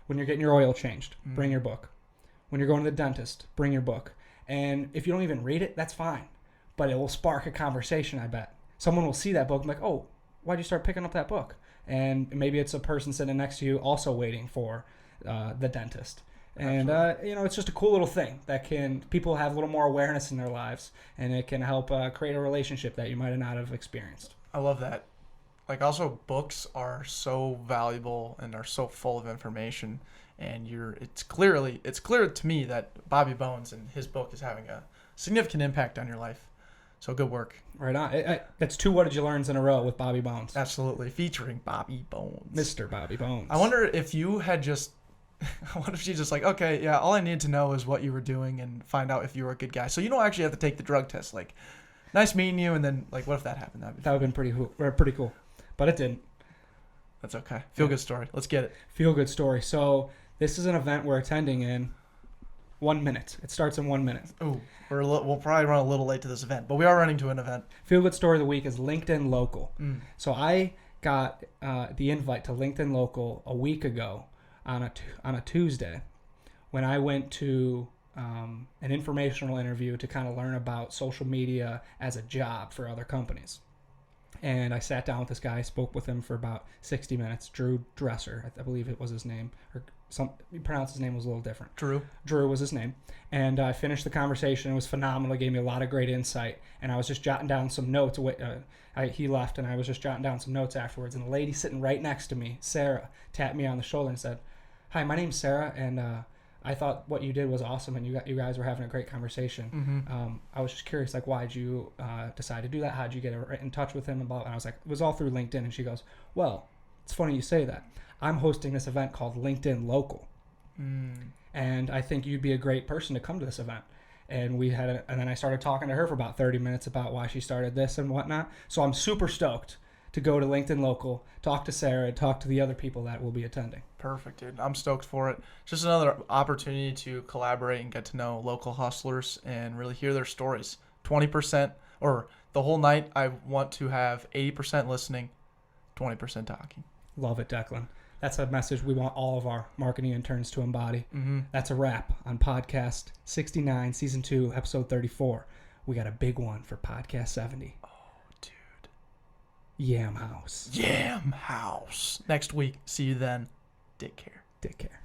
When you're getting your oil changed, bring your book. When you're going to the dentist, bring your book. And if you don't even read it, that's fine. But it will spark a conversation, I bet. Someone will see that book and be like, oh, why'd you start picking up that book? And maybe it's a person sitting next to you also waiting for the dentist. And, it's just a cool little thing that people have a little more awareness in their lives, and it can help create a relationship that you might not have experienced. I love that. Also, books are so valuable and are so full of information. And it's clear to me that Bobby Bones and his book is having a significant impact on your life. So good work. Right on. That's 2 What Did You Learns in a row with Bobby Bones. Absolutely. Featuring Bobby Bones. Mr. Bobby Bones. I wonder if you had just... what if she's just like, okay, yeah, all I need to know is what you were doing and find out if you were a good guy. So you don't actually have to take the drug test. Like, nice meeting you, and then, like, what if that happened? That would have been pretty cool. But it didn't. That's okay. Feel good story. Let's get it. Feel good story. So this is an event we're attending in 1 minute. It starts in 1 minute. Ooh, we'll probably run a little late to this event, but we are running to an event. Feel good story of the week is LinkedIn Local. So I got the invite to LinkedIn Local a week ago on a Tuesday when I went to an informational interview to kind of learn about social media as a job for other companies. And I sat down with this guy, spoke with him for about 60 minutes. Drew Dresser, I believe it was his name. He pronounced his name was a little different. Drew was his name. And I finished the conversation. It was phenomenal. It gave me a lot of great insight. And I was just jotting down some notes. He left, and I was just jotting down some notes afterwards. And the lady sitting right next to me, Sarah, tapped me on the shoulder and said, "Hi, my name's Sarah, and I thought what you did was awesome, and you guys were having a great conversation. I was just curious, like, why did you decide to do that? How did you get in touch with him about?" And I was like, "It was all through LinkedIn." And she goes, "Well, it's funny you say that. I'm hosting this event called LinkedIn Local, and I think you'd be a great person to come to this event." And and then I started talking to her for about 30 minutes about why she started this and whatnot. So I'm super stoked to go to LinkedIn Local, talk to Sarah, and talk to the other people that will be attending. Perfect, dude. I'm stoked for it. Just another opportunity to collaborate and get to know local hustlers and really hear their stories. 20%, or the whole night, I want to have 80% listening, 20% talking. Love it, Declan. That's a message we want all of our marketing interns to embody. That's a wrap on podcast 69, season 2, episode 34. We got a big one for podcast 70. Yam House. Yam House. Next week. See you then. Take care. Take care.